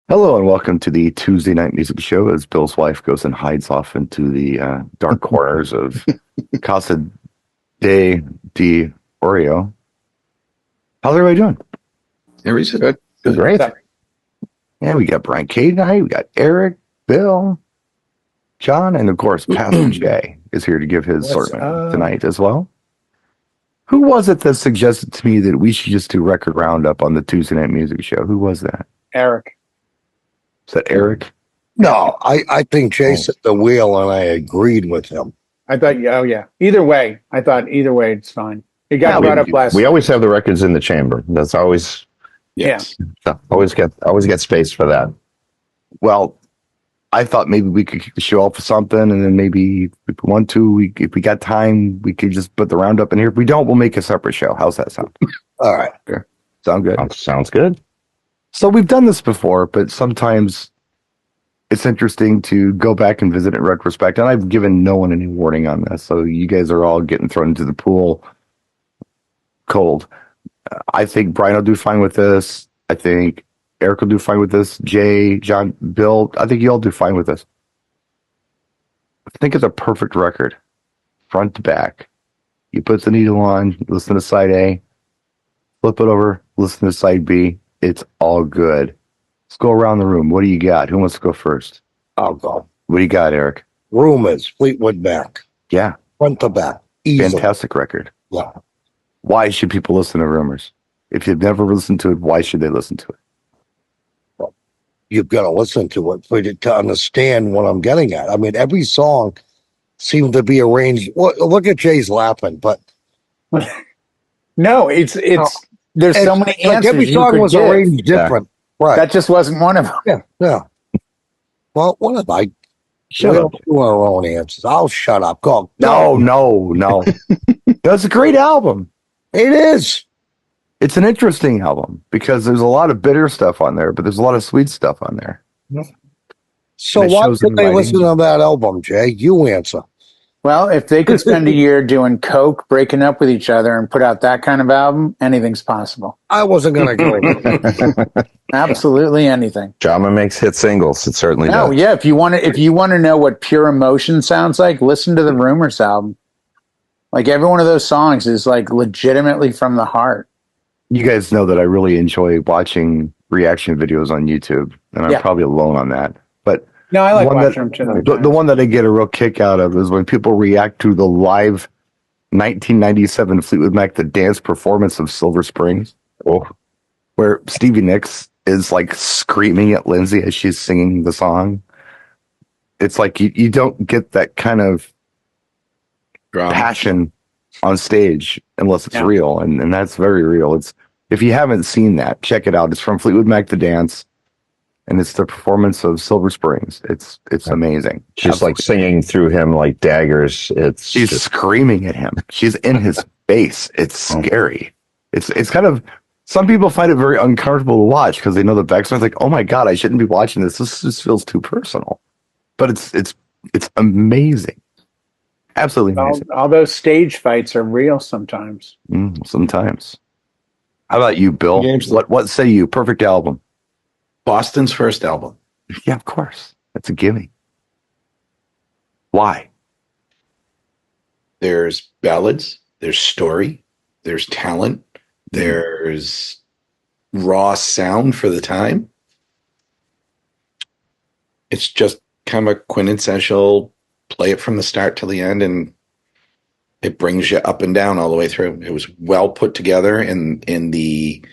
Hello and welcome to the Tuesday Night Music Show as Bill's wife goes and hides off into the dark corners of Casa de Oreo. How's everybody doing? Everybody's good. Great. Yeah, we got Brian Cade tonight. We got Eric, Bill, John, and of course, Pastor Jay is here to give his sermon tonight as well. Who was it that suggested to me that we should just do Record Roundup on the Tuesday Night Music Show? Who was that? Eric. Is that Eric? No, I think Chase at the wheel, and I agreed with him. I thought, oh yeah. Either way, I thought either way it's fine. It got brought up last. We always have the records in the chamber. That's always always get space for that. Well, I thought maybe we could kick the show off with something, and then maybe if we want to, if we got time, we could just put the roundup in here. If we don't, we'll make a separate show. How's that sound? All right. Okay. Sound good? Sounds good. So we've done this before, but sometimes it's interesting to go back and visit in retrospect. And I've given no one any warning on this, so you guys are all getting thrown into the pool cold. I think Brian will do fine with this. I think Eric will do fine with this. Jay, John, Bill, I think you all do fine with this. I think it's a perfect record, front to back. You put the needle on, listen to side A, flip it over, listen to side B. It's all good. Let's go around the room. What do you got? Who wants to go first? I'll go. What do you got, Eric? Rumours, Fleetwood Mac. Yeah. Front to back. Easy. Fantastic record. Yeah. Why should people listen to Rumours? If you've never listened to it, why should they listen to it? Well, you've got to listen to it for you to understand what I'm getting at. I mean, every song seemed to be arranged. Look at Jay's laughing, but no, it's there's so many answers. Like every song was arranged different. Right. That just wasn't one of them. Yeah. Yeah. Well, what if I Shut up. do our own answers? I'll shut up. Go. No. That's a great album. It is. It's an interesting album because there's a lot of bitter stuff on there, but there's a lot of sweet stuff on there. So And it why shows should they in listen to that album, Jay? You answer. Well, if they could spend a year doing coke, breaking up with each other, and put out that kind of album, anything's possible. I wasn't going to go. Absolutely anything. Jama makes hit singles. It certainly No, does. yeah. If you want to know what pure emotion sounds like, listen to the Rumours album. Like every one of those songs is like legitimately from the heart. You guys know that I really enjoy watching reaction videos on YouTube, and I'm probably alone on that. But No, I like one watching that- them too. the one that I get a real kick out of is when people react to the live 1997 Fleetwood Mac The Dance performance of Silver Springs, where Stevie Nicks is like screaming at Lindsay as she's singing the song. It's like you don't get that kind of passion on stage unless it's real, and that's very real. It's, if you haven't seen that, check it out. It's from Fleetwood Mac The Dance, and it's the performance of Silver Springs. It's amazing. She's like singing through him like daggers. She's screaming at him. She's in his face. It's scary. It's kind of, some people find it very uncomfortable to watch because they know the backstory. It's like, oh my God, I shouldn't be watching this. This just feels too personal. But it's amazing. Absolutely amazing. All those stage fights are real sometimes. Sometimes. How about you, Bill? James, What say you? Perfect album. Boston's first album. Yeah, of course. That's a gimme. Why? There's ballads, there's story, there's talent, there's raw sound for the time. It's just kind of a quintessential play it from the start till the end, and it brings you up and down all the way through. It was well put together in the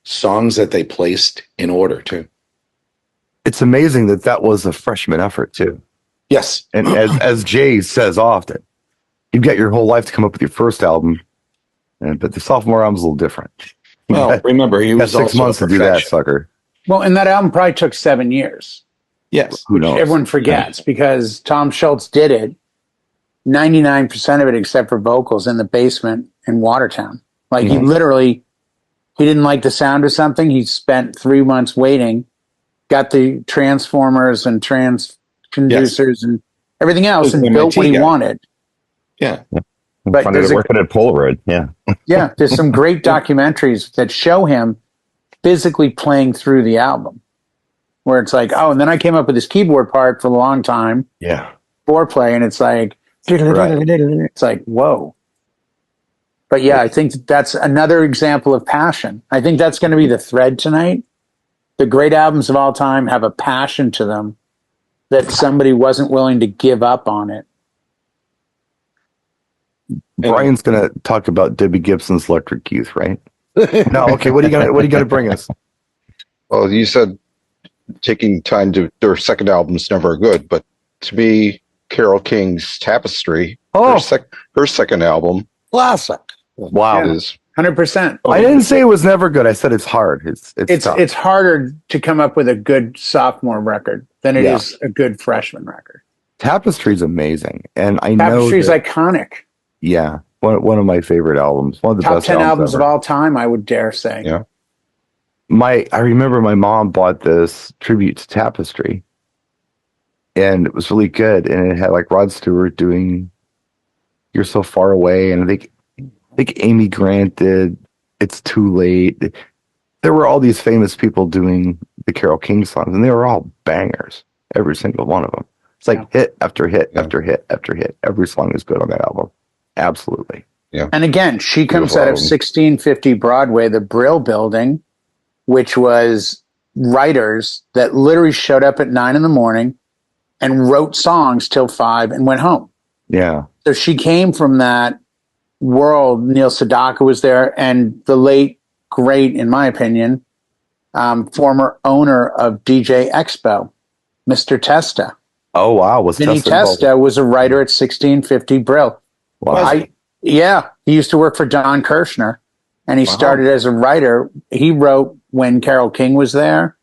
songs that they placed in order too. It's amazing that was a freshman effort too. Yes. And as Jay says often, you've got your whole life to come up with your first album, but the sophomore album's a little different. Well, remember, he was 6 months to do that, sucker. Well, and that album probably took 7 years. Yes. Who knows? Everyone forgets because Tom Schultz did it, 99% of it except for vocals, in the basement in Watertown. Like he literally, he didn't like the sound of something. He spent 3 months waiting, got the transformers and transconducers and everything else, and built what he wanted. Yeah. But Funny to working at Polaroid. Yeah. Yeah, there's some great documentaries that show him physically playing through the album. where it's like, oh, and then I came up with this keyboard part for a long time, Yeah. foreplay, and it's like, it's like, whoa. But yeah, I think that's another example of passion. I think that's going to be the thread tonight. The great albums of all time have a passion to them that somebody wasn't willing to give up on it. Brian's gonna talk about Debbie Gibson's Electric Youth, right? No, okay. What are you gonna bring us? Well, you said taking time to their second album's never good, but to me, Carole King's Tapestry, her second album, Classic. Wow. is 100%. I didn't say it was never good. I said it's hard. It's tough. It's harder to come up with a good sophomore record than it is a good freshman record. Tapestry's amazing, and I Tapestry's know iconic. yeah, one of my favorite albums. One of the Top best 10 albums ever. of all time, I would dare say. Yeah. I remember my mom bought this tribute to Tapestry, and it was really good. And it had like Rod Stewart doing "You're So Far Away," and I think Amy Grant did "It's Too Late." There were all these famous people doing the Carole King songs, and they were all bangers, every single one of them. It's like hit after hit after hit after hit. Every song is good on that album. Absolutely. Yeah. And again, she comes out of 1650 Broadway, the Brill Building, which was writers that literally showed up at 9 a.m. and wrote songs till 5 and went home. Yeah. So she came from that world. Neil Sedaka was there, and the late, great, in my opinion, former owner of DJ Expo, Mr. Testa. Oh wow. Was Vinny Testa was a writer at 1650 Brill. Wow. He used to work for Don Kirshner, and he started as a writer. He wrote when Carole King was there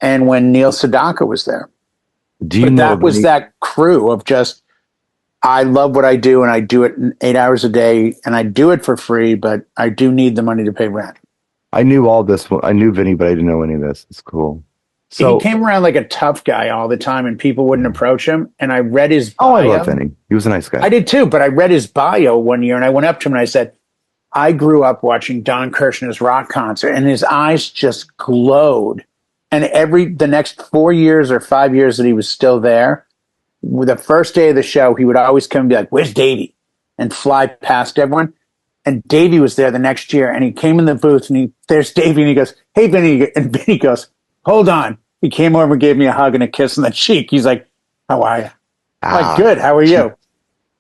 and when Neil Sedaka was there. That was that crew of just, I love what I do, and I do it in 8 hours a day, and I do it for free, but I do need the money to pay rent. I knew all this. I knew Vinny, but I didn't know any of this. It's cool. So he came around like a tough guy all the time, and people wouldn't approach him. And I read his bio. Oh, I love Vinny. He was a nice guy. I did too, but I read his bio one year, and I went up to him and I said, I grew up watching Don Kirshner's rock concert, and his eyes just glowed. And the next 4 years or 5 years that he was still there, the first day of the show, he would always come and be like, "Where's Davey?" and fly past everyone. And Davey was there the next year, and he came in the booth, and there's Davey, and he goes, "Hey, Vinny," and Vinny goes, "Hold on." He came over and gave me a hug and a kiss on the cheek. He's like, "How are you?" I'm like, "Good. How are you?"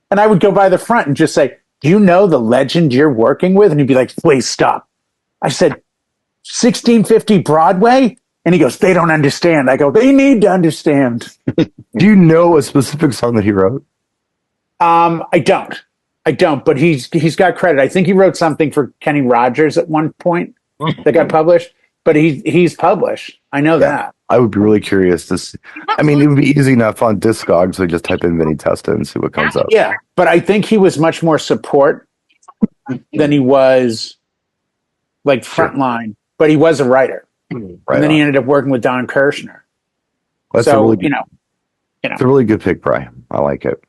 And I would go by the front and just say, "Do you know the legend you're working with?" And he'd be like, "Please stop." I said, 1650 Broadway? And he goes, "They don't understand." I go, "They need to understand." Do you know a specific song that he wrote? I don't, but he's got credit. I think he wrote something for Kenny Rogers at one point that got published, but he's published. I know that. I would be really curious to see. I mean, it would be easy enough on Discogs, so just type in Vinny Testa and see what comes up. Yeah, but I think he was much more support than he was like frontline, but he was a writer. Right and then on. he ended up working with Don Kirshner. That's So, a really good, you know. It's a really good pick, Brian. I like it.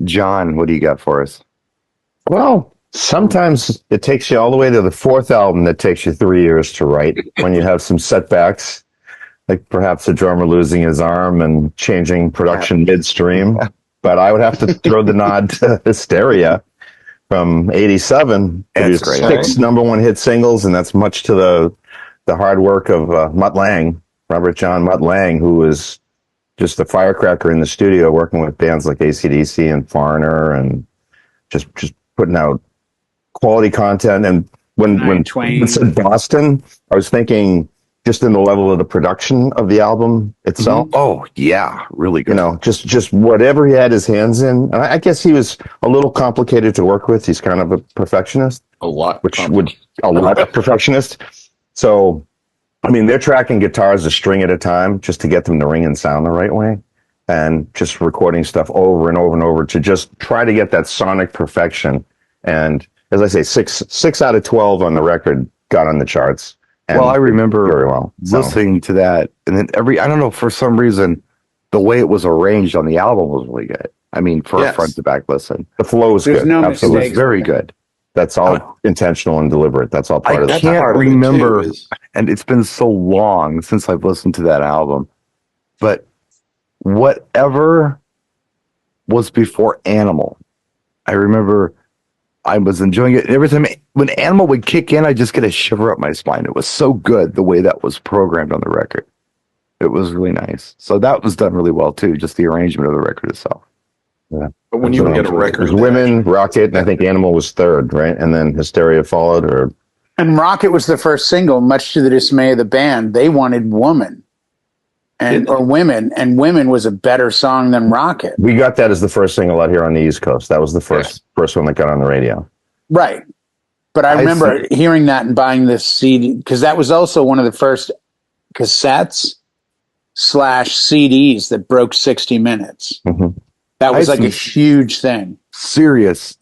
John, what do you got for us? Well, sometimes it takes you all the way to the fourth album that takes you 3 years to write when you have some setbacks, like perhaps a drummer losing his arm and changing production midstream. But I would have to throw the nod to Hysteria from '87. Produced great. 6 number one hit singles, and that's much to the hard work of Mutt Lange, Robert John Mutt Lange, who was just a firecracker in the studio working with bands like AC/DC and Foreigner, and just putting out quality content. And when Twain. it said Boston, I was thinking just in the level of the production of the album itself. Oh, yeah. Really good. You know, just whatever he had his hands in. And I guess he was a little complicated to work with. He's kind of a perfectionist, A lot. a lot of perfectionist. So, I mean, they're tracking guitars a string at a time just to get them to ring and sound the right way, and just recording stuff over and over and over to just try to get that sonic perfection. And as I say, six out of 12 on the record got on the charts. And well, I remember very well. So, listening to that, and then I don't know, for some reason, the way it was arranged on the album was really good. I mean, for a front to back listen, the flow is There's good. no it Absolutely. was mistakes. very good. That's all intentional and deliberate. That's all part of I the can't part of it, remember, too, is- and it's been so long since I've listened to that album, but whatever was before Animal, I remember I was enjoying it. And every time when Animal would kick in, I just get a shiver up my spine. It was so good the way that was programmed on the record. It was really nice. So that was done really well too, just the arrangement of the record itself. Yeah. But when you get a record, It was Women, Rocket, and I think Animal was third, right? And then Hysteria followed, or And Rocket was the first single, much to the dismay of the band. They wanted Woman or Women, and Women was a better song than Rocket. we got that as the first single out here on the East Coast. That was the first one that got on the radio. Right. But I remember hearing that and buying this CD, because that was also one of the first cassettes / CDs that broke 60 minutes. Mm-hmm. That was like a huge thing. Serious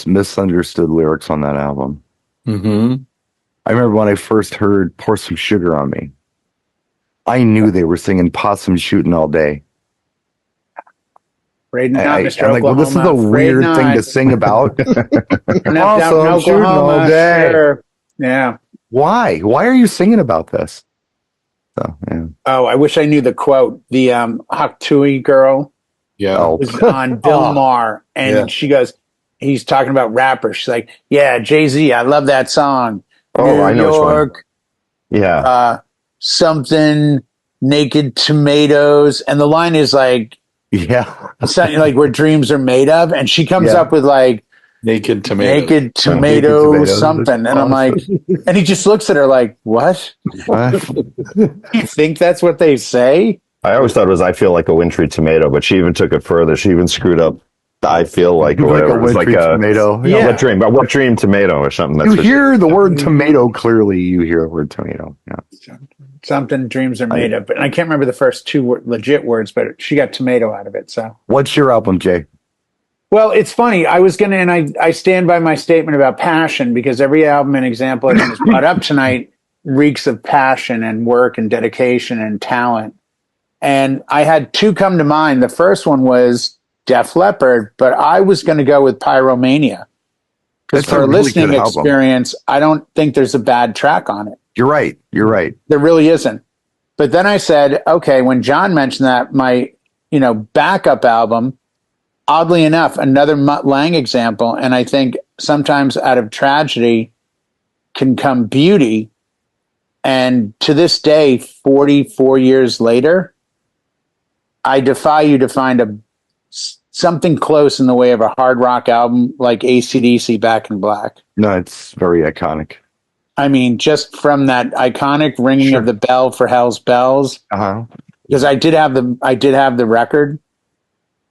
misunderstood lyrics on that album. Mm-hmm. I remember when I first heard Pour Some Sugar on Me, I knew they were singing possum shooting all day. I'm I'm like, well, this is a weird thing to sing about. Possum shooting all day. Sure. Yeah. Why are you singing about this? So, yeah. Oh, I wish I knew the quote. The Haktui girl was on Bill Maher, and she goes, he's talking about rappers. She's like, yeah, Jay-Z, I love that song. Oh, I know. New York. Yeah. Something naked tomatoes. And the line is like, something like where dreams are made of. And she comes up with like, naked tomato, something. And I'm like, and he just looks at her like, what? You think that's what they say? I always thought it was I feel like a wintry tomato, but she even took it further. She even screwed up I feel like, or whatever. Like a wintry tomato. What dream tomato or something. That's you hear the word tomato clearly. You hear the word tomato. Yeah. Something dreams are made of. But I can't remember the first two legit words, but she got tomato out of it. So what's your album, Jay? Well, it's funny. I was going to, and I stand by my statement about passion, because every album and example I just brought up tonight reeks of passion and work and dedication and talent. And I had two come to mind. The first one was Def Leppard, but I was going to go with Pyromania. Because for a really listening experience, I don't think there's a bad track on it. You're right. There really isn't. But then I said, okay, when John mentioned that, my, backup album, oddly enough, another Mutt Lange example, and I think sometimes out of tragedy can come beauty. And to this day, 44 years later, I defy you to find something close in the way of a hard rock album like AC/DC Back in Black. No, it's very iconic. I mean, just from that iconic ringing of the bell for Hell's Bells. Because I did have the record,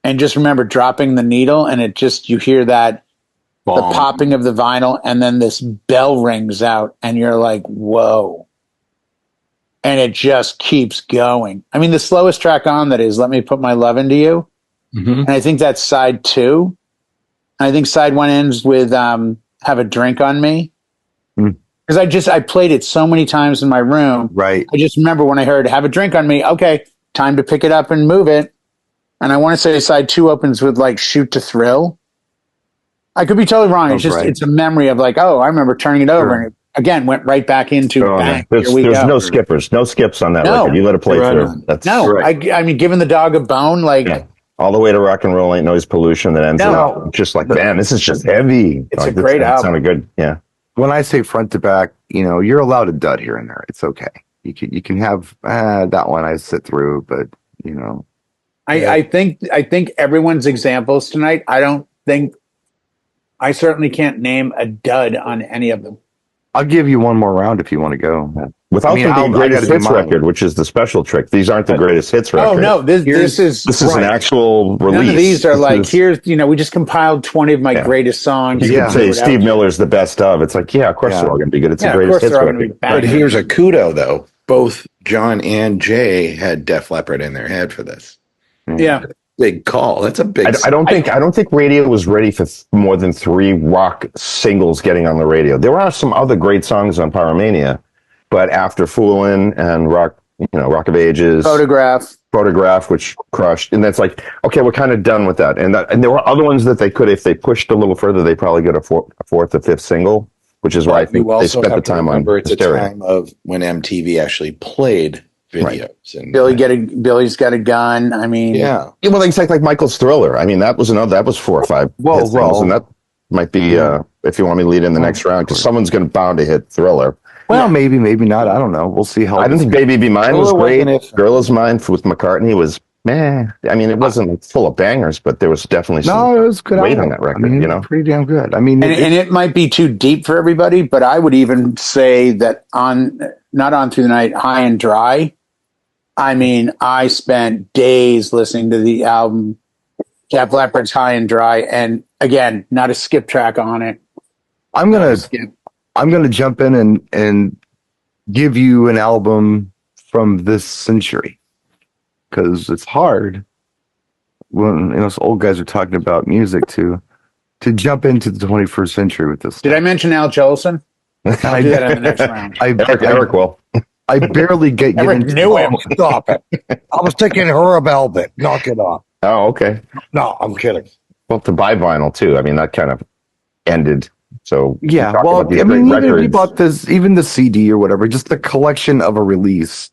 and just remember dropping the needle, and it just, you hear that the popping of the vinyl, and then this bell rings out, and you're like, whoa. And it just keeps going. I mean, the slowest track on that is Let Me Put My Love Into You. Mm-hmm. And I think that's side 2. I think side 1 ends with Have a Drink on Me. Because I played it so many times in my room. Right. I just remember when I heard Have a Drink on Me, okay, time to pick it up and move it. And I want to say side 2 opens with like Shoot to Thrill. I could be totally wrong. It's just, it's a memory of like, oh, I remember turning it over and it, again, went right back into bang, there's no skippers, no skips on that record. You let it play through. I mean, giving the dog a bone, like all the way to Rock and Roll Ain't Noise Pollution that ends up just like, man, this is just heavy. It's a great album. Sounded good. Yeah. When I say front to back, you're allowed a dud here and there. It's okay. You can have that one I sit through, but I think everyone's examples tonight. I certainly can't name a dud on any of them. I'll give you one more round if you want to go. Without them being greatest hits record, which is the special trick. These aren't the greatest hits record. Oh no, this is an actual release. None of these are we just compiled 20 of my greatest songs. You can say Steve Miller's the best of. It's like, of course they're all going to be good. It's the greatest hits record. But here's a kudo though. Both John and Jay had Def Leppard in their head for this. Yeah. Big call. That's a big. I don't think radio was ready for more than 3 rock singles getting on the radio. There are some other great songs on Pyromania, but after Foolin' and Rock Rock of Ages, Photograph, which crushed, and that's like, okay, we're kind of done with that. And there were other ones that they could, if they pushed a little further, they probably get a fourth or fifth single, which is why I think they spent the time on it's Hysteria. a time of when MTV actually played videos. Right. And Billy's Got a Gun. I mean, yeah. Well, it's like Michael's Thriller. I mean, that was 4 or 5 hit singles, and that might be if you want me to lead in the next round, because someone's going to bound to hit Thriller. Well, maybe not. I don't know. We'll see how. I didn't think Baby Be Mine was great. Girl Is Mine with McCartney was meh. I mean, it wasn't full of bangers, but there was definitely some it was good weight on that record. Pretty damn good. I mean, and it might be too deep for everybody, but I would even say that not on Through the Night, High and Dry. I mean, I spent days listening to the album, Def Leppard's High and Dry, and again, not a skip track on it. I'm gonna jump in and give you an album from this century, because it's hard when us old guys are talking about music to jump into the 21st century with this. Did I mention Al Jolson? I'll do that in the next round. Eric will. I barely get Eric knew him. Stop it. I was thinking Herb Albert. Knock it off. Oh, okay. No, I'm kidding. Well, to buy vinyl too. I mean, that kind of ended. So yeah, well, I mean, even if you bought this, even the CD or whatever, just the collection of a release.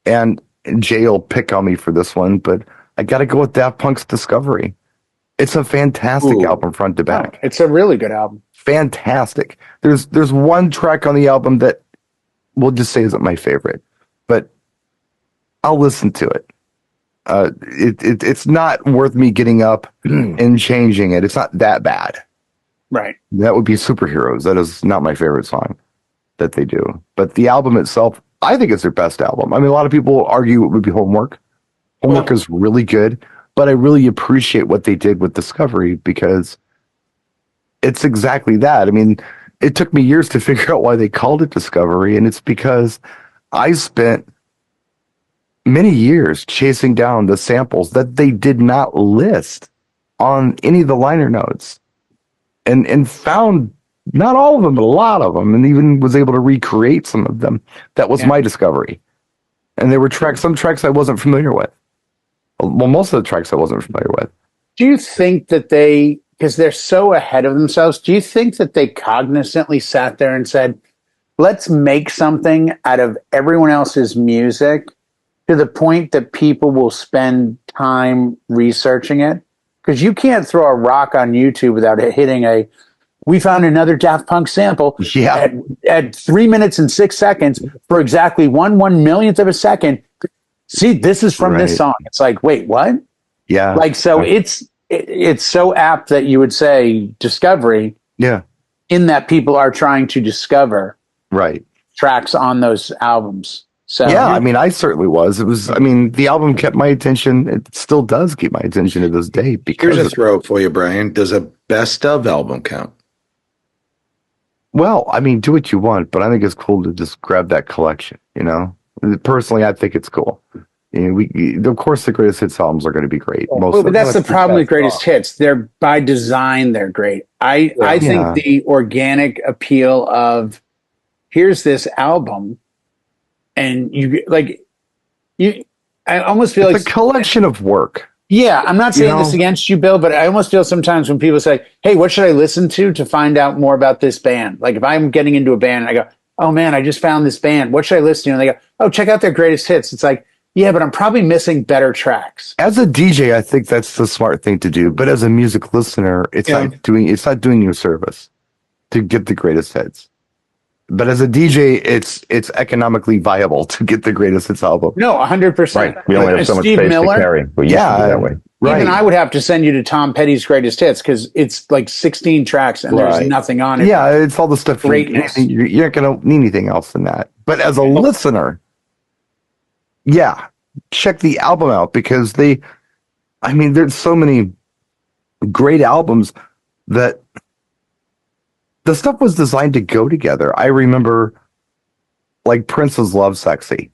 And Jay will pick on me for this one, but I got to go with Daft Punk's Discovery. It's a fantastic album front to back. It's a really good album. Fantastic. There's one track on the album that we'll just say isn't my favorite, but I'll listen to it. It's not worth me getting up and changing it. It's not that bad. Right. That would be Superheroes. That is not my favorite song that they do. But the album itself, I think it's their best album. I mean, a lot of people argue it would be Homework. Homework is really good, but I really appreciate what they did with Discovery, because it's exactly that. I mean, it took me years to figure out why they called it Discovery, and it's because I spent many years chasing down the samples that they did not list on any of the liner notes, and found not all of them, but a lot of them, and even was able to recreate some of them. That was my discovery. And there were some tracks I wasn't familiar with. Well, most of the tracks I wasn't familiar with. Do you think that because they're so ahead of themselves, do you think that they cognizantly sat there and said, let's make something out of everyone else's music to the point that people will spend time researching it? Because you can't throw a rock on YouTube without hitting we found another Daft Punk sample at 3 minutes and 6 seconds for exactly 1/1,000,000th of a second. See, this is from this song. It's like, wait, what? Yeah. Like, so it's so apt that you would say Discovery. Yeah. In that people are trying to discover tracks on those albums. So yeah, I mean, I certainly was. It was. I mean, the album kept my attention. It still does keep my attention to this day. Because here's a throw for you, Brian. Does a best of album count? Well, I mean, do what you want, but I think it's cool to just grab that collection. Personally, I think it's cool. Of course, the greatest hits albums are going to be great. But that's the problem with greatest hits. They're by design. They're great. I think the organic appeal of here's this album. And I almost feel it's a collection of work. Yeah, I'm not saying this against you, Bill, but I almost feel sometimes when people say, hey, what should I listen to find out more about this band? Like if I'm getting into a band and I go, oh man, I just found this band. What should I listen to? And they go, oh, check out their greatest hits. It's like, yeah, but I'm probably missing better tracks. As a DJ, I think that's the smart thing to do. But as a music listener, it's not doing you a service to get the greatest hits. But as a DJ, it's economically viable to get the greatest hits album. No, 100%. Right. We only have so much space to carry. But that way. Right. Even I would have to send you to Tom Petty's greatest hits because it's like 16 tracks and there's nothing on it. Yeah, it's all the stuff. Greatness. You're not going to need anything else than that. But as a listener, check the album out because there's so many great albums that the stuff was designed to go together. I remember like Prince's Love Sexy.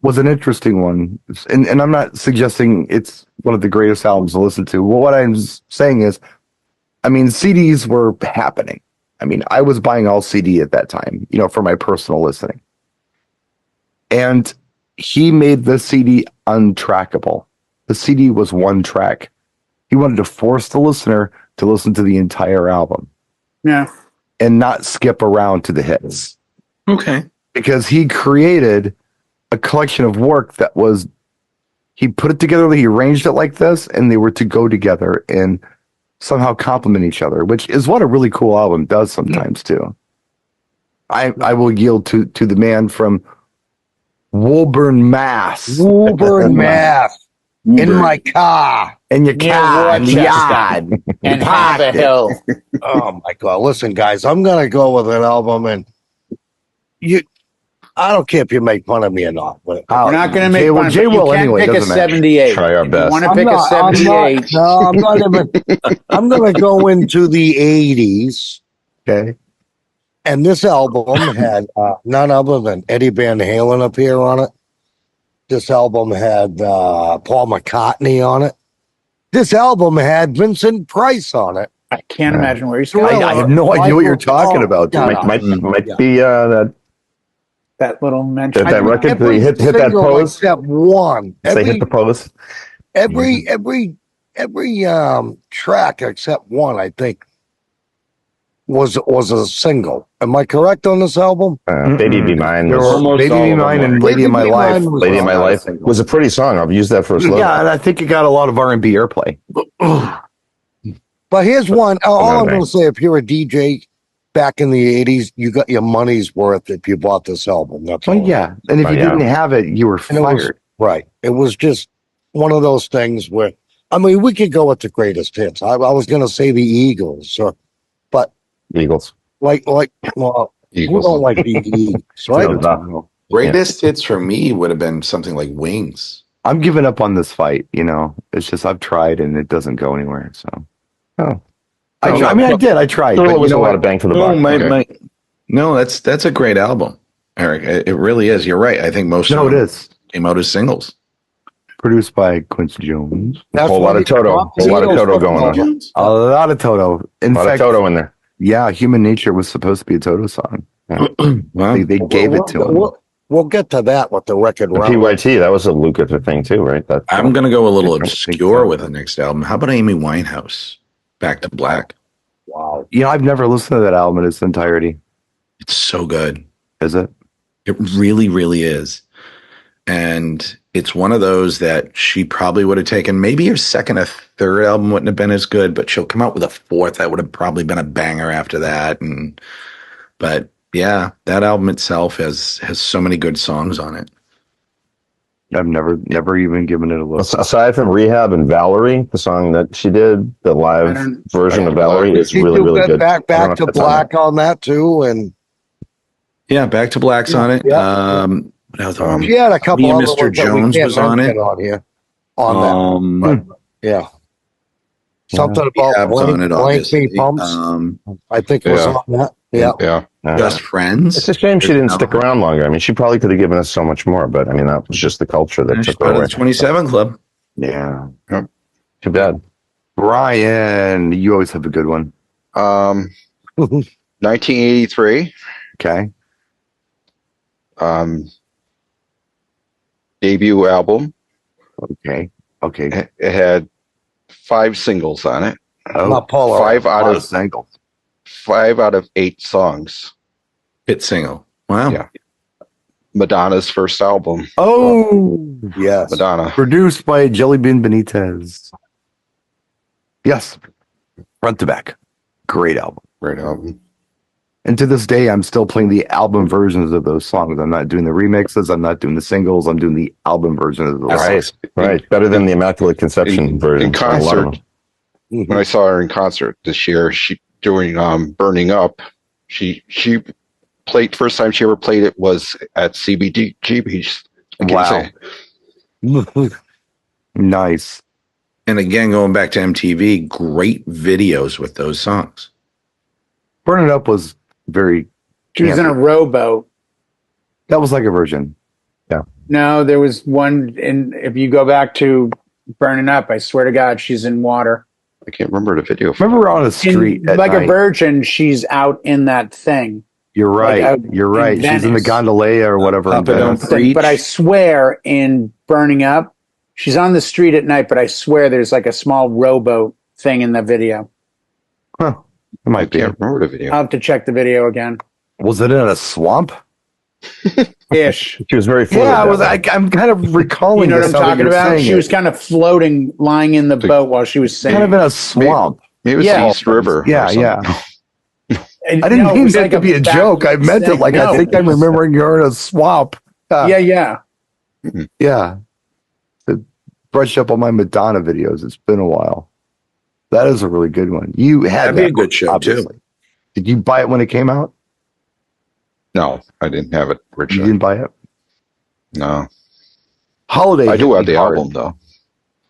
Was an interesting one. And I'm not suggesting it's one of the greatest albums to listen to. Well, what I'm saying is, CDs were happening. I was buying all CD at that time, for my personal listening. And he made the CD untrackable. The CD was one track. He wanted to force the listener to listen to the entire album. Yeah. And not skip around to the hits. Okay. Because he created a collection of work that was, he put it together, he arranged it like this, and they were to go together and somehow complement each other, which is what a really cool album does sometimes too. I will yield to the man from Woburn, Mass. Woburn, Mass. In my car. In your car. In the yard. And Haverhill. Oh my God. Listen, guys, I'm going to go with an album, and I don't care if you make fun of me or not. But we're not going to make fun of Jay will you. anyway. Pick a 78. Try our best. You want to pick a 78? I'm not even. I'm going to go into the 80s. Okay. And this album had none other than Eddie Van Halen appear on it. This album had Paul McCartney on it. This album had Vincent Price on it. I can't imagine where he's going. going. I have no idea what you're talking about. Might be that little mention. that record. Hit that pose. Except one. They hit the pose. Every track except one, I think, was a single. Am I correct on this album? Baby Be Mine. Baby Be Mine and Lady in My Life. Lady in My Life was a pretty song. I've used that for a slow. Yeah, and I think it got a lot of R&B airplay. But here's one. All I'm going to say, if you're a DJ back in the 80s, you got your money's worth if you bought this album. That's all. Yeah, and if you didn't have it, you were fired. Right. It was just one of those things where, I mean, we could go with the greatest hits. I was going to say the Eagles, but Eagles. Well, we don't like the Eagles, right? Greatest hits for me would have been something like Wings. I'm giving up on this fight. It's just I've tried and it doesn't go anywhere. So, I did. I tried. But was a lot of bang for the buck. No, that's a great album, Eric. It really is. You're right. I think most of them came out as singles. Produced by Quincy Jones. A whole lot of Toto. A lot of Toto going on. A lot of Toto. In fact, of Toto in there. Yeah, Human Nature was supposed to be a Toto song. Wow. They gave it to him. We'll get to that with the record. PYT, that was a lucrative thing too, right? I'm going to go a little obscure with the next album. How about Amy Winehouse? Back to Black. Wow. I've never listened to that album in its entirety. It's so good. Is it? It really, really is. And it's one of those that she probably would have taken. Maybe her second or third album wouldn't have been as good, but she'll come out with a fourth that would have probably been a banger after that. But yeah, that album itself has so many good songs on it. I've never even given it a look. Aside from Rehab and Valerie, the song that she did, the live version of Valerie is really, really good. Back to Black on that too, and yeah, Back to Black's on it. Yeah. She had a couple of Mr. Jones was on it. On here, on that. But, yeah. Something about blank me pumps. I think it was on that. Yeah. Just Friends. It's a shame she didn't stick around longer. I mean, she probably could have given us so much more, but I mean, that was just the culture that took over. The 27 Club. Yeah. Too bad. Brian, you always have a good one. 1983. Okay. Debut album. Okay. It had 5 singles on it. Oh, 5 out of singles. 5 out of 8 songs. Hit single. Wow. Yeah. Madonna's first album. Oh, yes. Madonna. Produced by Jellybean Benitez. Yes. Front to back. Great album. Great album. And to this day, I'm still playing the album versions of those songs. I'm not doing the remixes. I'm not doing the singles. I'm doing the album version of those songs. Right. Better than the Immaculate Conception version. In concert, when I saw her in concert this year, she doing Burning Up. She played, first time she ever played it was at CBGB's. Wow. Nice. And again, going back to MTV, great videos with those songs. Burn It Up was very... She was in a rowboat. That was like a version. Yeah. No, there was one, and if you go back to Burning Up, I swear to God, she's in water. I can't remember the video. Remember we're on a street like night. a virgin, she's out in that thing. You're right. You're right. She's in the gondola or whatever. Papa Don't Preach. But I swear in Burning Up, she's on the street at night, but I swear there's like a small rowboat thing in the video. Huh. It might be. I can't remember the video. I'll have to check the video again. Was it in a swamp? Ish. She was very Yeah, fluid. I'm kind of recalling. You know what this I'm now that talking you're about? saying She it. was kind of floating, lying in the boat while she was singing. kind of in a swamp. Maybe it was Yeah. the East River. or Yeah, something. yeah. And I didn't no, it mean was that like to be a joke. I meant it like I think I'm remembering you're in a swamp. Yeah. Yeah. To brush up on my Madonna videos. It's been a while. That is a really good one. You had That'd be that a good show, obviously. too. Did you buy it when it came out? No, I didn't have it You originally. didn't buy it? No, Holiday. I do hit have me the hard. album though.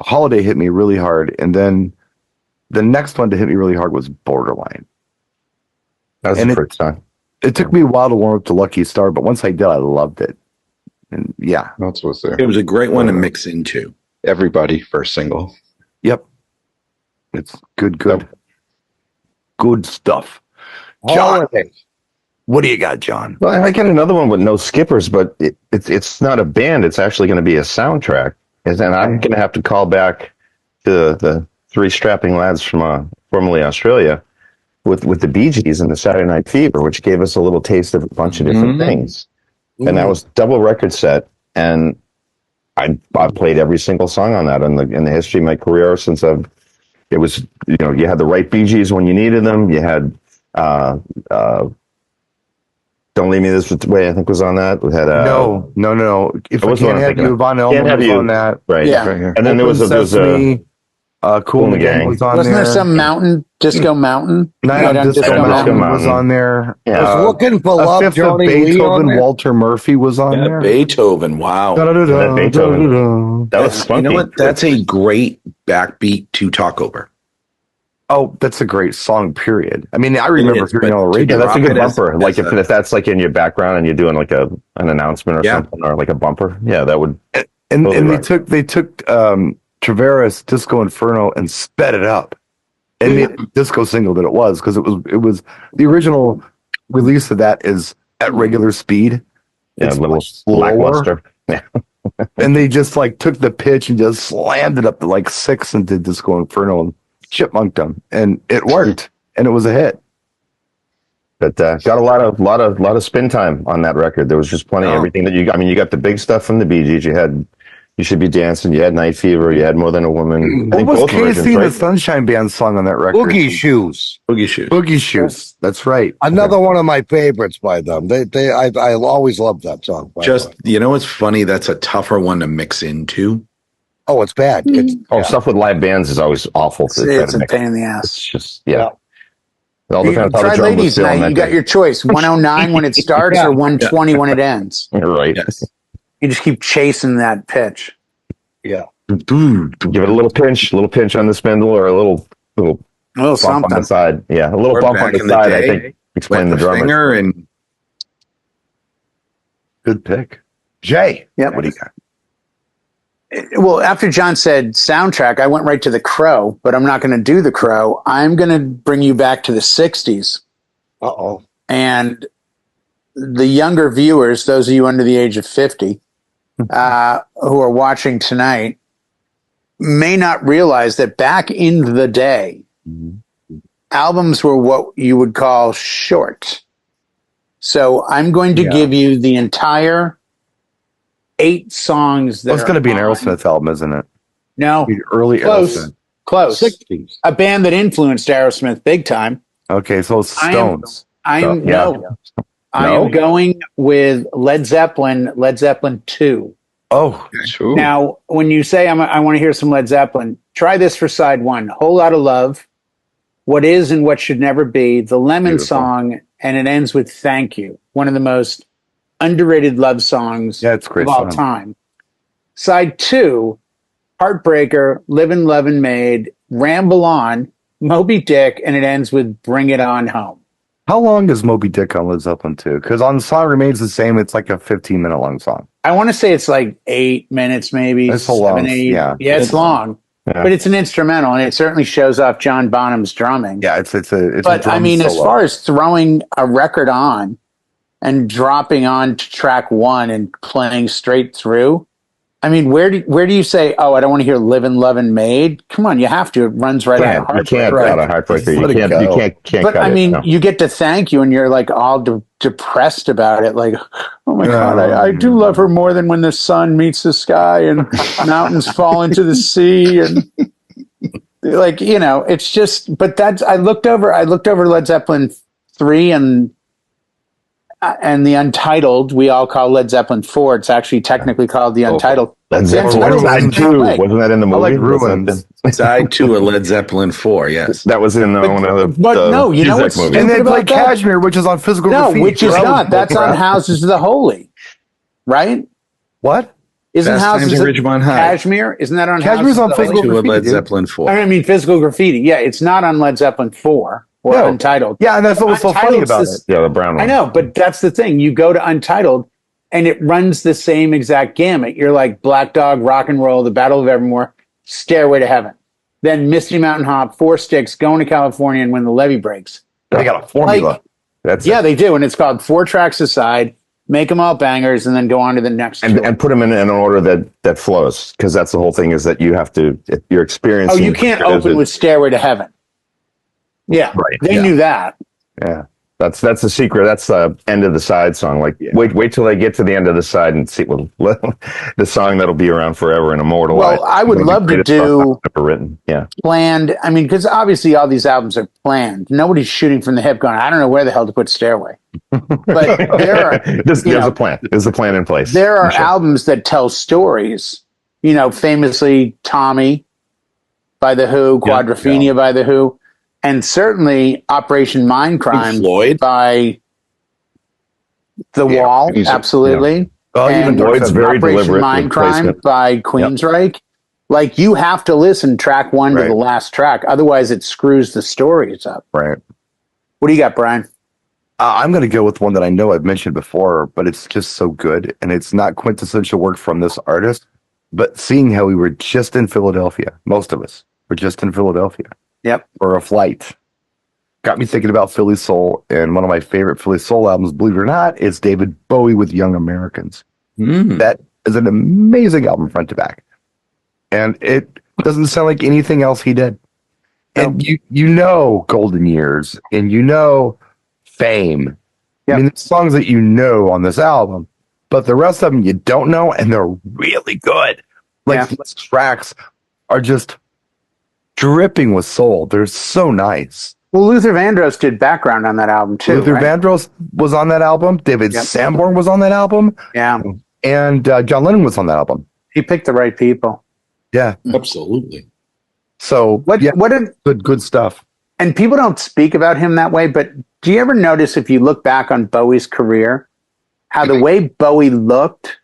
Holiday hit me really hard. And then the next one to hit me really hard was Borderline. That was And the it- first time. It took me a while to warm up to Lucky Star, but once I did, I loved it. And yeah, That's what's there. It was a great one to mix into. Everybody first single. yep. It's good stuff. John, Holiday. what do you got, John? Well, I got another one with no skippers, but it's not a band. It's actually going to be a soundtrack. And then I'm going to have to call back to the three strapping lads from formerly Australia with the Bee Gees and the Saturday Night Fever, which gave us a little taste of a bunch of different things. And that was double record set. And I played every single song on that in the history of my career since it was, you had the right Bee Gees when you needed them. You had, Don't Leave Me This Way, I think was on that. We had No. If I What's the one Can't I'm Have thinking You, of? Von Elmer Can't Have was You. on that. right. Yeah. Right here. And then there was Sesame, Cool and the Gang was on Wasn't there there. some mountain, Disco Mountain? Night on Disco Mountain was Mountain. on there. Yeah. I was looking for A love, fifth of Johnny Lee on Beethoven, there. Walter Murphy was on there. Beethoven. Wow. Da-da-da-da, Beethoven. da-da-da. That was funky. You know what? That's a great backbeat to talk over. Oh, that's a great song, period. I mean, I remember is, hearing but on the to radio. Yeah, that's a drop good it as- bumper. Like as if that's like in your background and you're doing like an announcement or Yeah. something, or like a bumper. Yeah, that would. And Totally and right. they took Traveris Disco Inferno and sped it up and made it a disco single that it was, because it was the original release of that is at regular speed. Yeah, It's a little much slower. lackluster. Yeah. And they just like took the pitch and just slammed it up to like 6 and did Disco Inferno and chipmunked them, and it worked, and it was a hit. But got a lot of spin time on that record. There was just plenty of everything that you got the big stuff from the Bee Gees. You had You Should Be Dancing. You had Night Fever. You had More Than a Woman. I What think was both versions, KC and the right? Sunshine Band song on that record? Boogie Shoes. Boogie Shoes. Boogie Shoes. That's right. Another one of my favorites by them. I always loved that song. by the Just, way. you know what's funny? That's a tougher one to mix into. Oh, it's bad. It's Stuff with live bands is always awful. To try It's to a mix. pain in the It's ass. just It all depends how the Try drum was Ladies feeling Night. that You got day. your choice: 109 when it starts or 120 when it ends. You're right. Yes. You just keep chasing that pitch. Give it a little pinch on the spindle, or a little A little bump on something. the side. Yeah, a little Or bump on back the in the side. I day, think explain Wet the drummer. finger and Good pick. Jay, Yep. what do you got? Well, after John said soundtrack, I went right to The Crow, but I'm not going to do The Crow. I'm going to bring you back to the 60s. Uh-oh. And the younger viewers, those of you under the age of 50, who are watching tonight, may not realize that back in the day, albums were what you would call short. So I'm going to give you the entire 8 songs that Well, it's going to be an on- Aerosmith album, isn't it? No, Early close. Aerosmith. Close. 60s. A band that influenced Aerosmith big time. Okay, so it's I am- Stones. I am No. I No? am going with Led Zeppelin 2. Oh, Ooh. Now, when you say I want to hear some Led Zeppelin, try this for side 1. Whole Lot of Love, What Is and What Should Never Be, the Lemon Beautiful. Song, and it ends with Thank You. One of the most underrated love songs yeah, it's a great of all song. time. Side 2, Heartbreaker, Livin' Lovin' Made, Ramble On, Moby Dick, and it ends with Bring It On Home. How long is Moby Dick on Led Zeppelin 2? Because on Song Remains the Same, it's like a 15-minute long song. I want to say it's like 8 minutes, maybe. It's so long, 7, 8. yeah. It's long. Yeah. But it's an instrumental, and it certainly shows off John Bonham's drumming. Yeah, it's a But I drum mean, as solo. far as throwing a record on and dropping on to track 1 and playing straight through. I mean, where do you say, oh, I don't want to hear Livin', Lovin', Made? Come on, you have to. It runs right out of You can't Heartbreaker. out of Heartbreaker. Just let it You go. can't But cut I it. mean, No. you get to Thank You and you're like all depressed about it. Like, oh my God, I do love her more than when the sun meets the sky and mountains fall into the sea. And like, you know, it's just, but that's, I looked over Led Zeppelin 3 and the Untitled. We all call Led Zeppelin 4. It's actually technically called the Untitled. Led Zeppelin side 2. Wasn't that in the movie? I like Ruins. Side 2 of Led Zeppelin 4, yes. That was in one of the no, you know what's movies. And they play about that? Cashmere, which is on Physical No, Graffiti. which is So that was not. That's on bullcrap. Houses of the Holy, right? What? Isn't Fast Times Houses at of Ridgemont High. Cashmere? Isn't that on Cashmere's Houses on of the Holy? Physical 2 of Graffiti, Led dude. Zeppelin 4. I mean, Physical Graffiti. Yeah, it's not on Led Zeppelin 4 or No. Untitled. Yeah, and that's what was so funny Untitled's about this- it. Yeah, the brown one. I know, but that's the thing. You go to Untitled, and it runs the same exact gamut. You're like Black Dog, Rock and Roll, The Battle of Evermore, Stairway to Heaven. Then Misty Mountain Hop, Four Sticks, Going to California, and When the Levee Breaks. They got a formula. Like, That's yeah, they do. And it's called 4 tracks aside, make them all bangers, and then go on to the next tour. and put them in an order that flows, because that's the whole thing, is that you have to, if you're Oh, experiencing. you can't open with Stairway to Heaven. Yeah, Right, they yeah. knew that. Yeah, that's the secret. That's the end of the side song. Like, wait till they get to the end of the side and see the song that'll be around forever and immortalized. Well, I would One of the love to greatest songs do ever written. Yeah, planned. I mean, because obviously all these albums are planned. Nobody's shooting from the hip going, I don't know where the hell to put Stairway. But there are, there's you know, a plan. There's a plan in place. there are for sure. albums that tell stories. You know, famously Tommy by The Who, Quadrophenia by The Who, and certainly Operation Mindcrime Floyd. by The Wall. he's- Absolutely. Oh, And even Lloyd's very Operation deliberate with Mindcrime placement. by Queensryche. Like, you have to listen track 1 to Right. the last track. Otherwise, it screws the stories up. right. What do you got, Brian? I'm going to go with one that I know I've mentioned before, but it's just so good. And it's not quintessential work from this artist, but seeing how we were just in Philadelphia, most of us were just in Philadelphia Yep. for a flight, got me thinking about Philly Soul. And one of my favorite Philly Soul albums, believe it or not, is David Bowie with Young Americans. Mm. That is an amazing album front to back. And it doesn't sound like anything else he did. And you know Golden Years, and you know Fame. Yep. I mean, there's songs that you know on this album, but the rest of them you don't know, and they're really good. Like, these tracks are just dripping with soul. They're so nice. Well, Luther Vandross did background on that album, too. Luther right? Vandross was on that album. David Yep. Sanborn was on that album. Yeah. And John Lennon was on that album. He picked the right people. Yeah. Absolutely. So, What did, good stuff. and people don't speak about him that way, but do you ever notice, if you look back on Bowie's career, how the way Bowie looked,